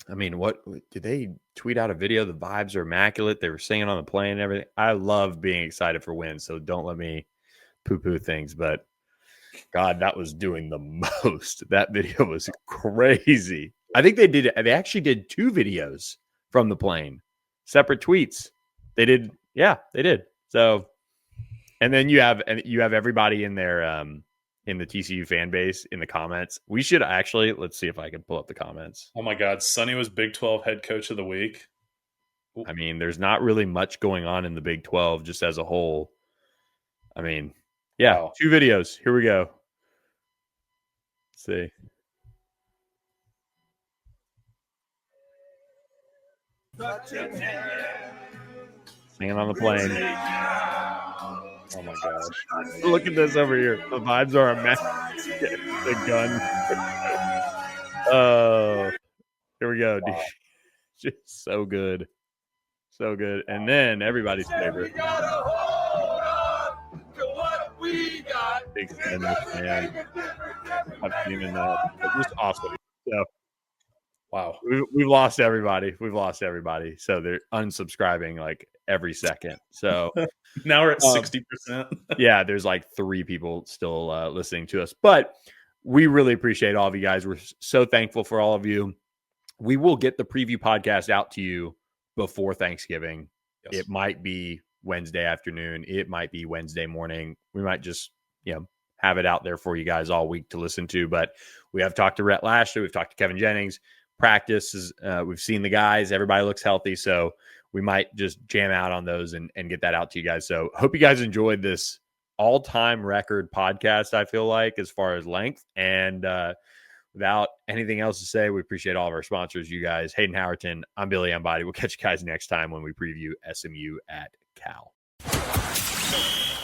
A: I mean, what did they tweet out a video? The vibes are immaculate. They were singing on the plane and everything. I love being excited for wins, so don't let me poo-poo things. But God, that was doing the most. That video was crazy. I think they actually did 2 videos from the plane, separate tweets. They did. Yeah, they did. So, and then you have everybody in there in the TCU fan base in the comments. We should actually, let's see if I can pull up the comments.
E: Oh my God, Sonny was Big 12 head coach of the week.
A: I mean, there's not really much going on in the Big 12 just as a whole. I mean, yeah, wow. 2 videos. Here we go. Let's see. Singing on the plane. Oh my gosh. Look at this over here. The vibes are a mess. The gun. Oh, here we go, dude. Just so good. So good. And then everybody's favorite. Big fan, man. I've seen enough. Just awesome. So,
E: wow.
A: We've lost everybody. So they're unsubscribing like every second. So
E: now we're at 60%.
A: Yeah, there's like 3 people still listening to us. But we really appreciate all of you guys. We're so thankful for all of you. We will get the preview podcast out to you before Thanksgiving. Yes. It might be Wednesday afternoon. It might be Wednesday morning. We might just, have it out there for you guys all week to listen to. But we have talked to Rhett Lashley. We've talked to Kevin Jennings. Practice is, we've seen the guys. Everybody looks healthy. So we might just jam out on those and get that out to you guys. So hope you guys enjoyed this all-time record podcast, I feel like, as far as length. And without anything else to say, we appreciate all of our sponsors, you guys. Hayden Howerton, I'm Billy Embody. We'll catch you guys next time when we preview SMU at Cal.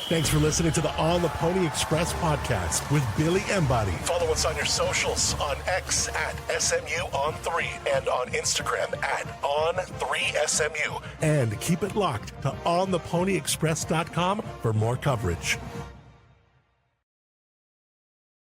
D: Thanks for listening to the On the Pony Express podcast with Billy Embody. Follow us on your socials on X at SMU3 and on Instagram at On3SMU. And keep it locked to OnThePonyExpress.com for more coverage.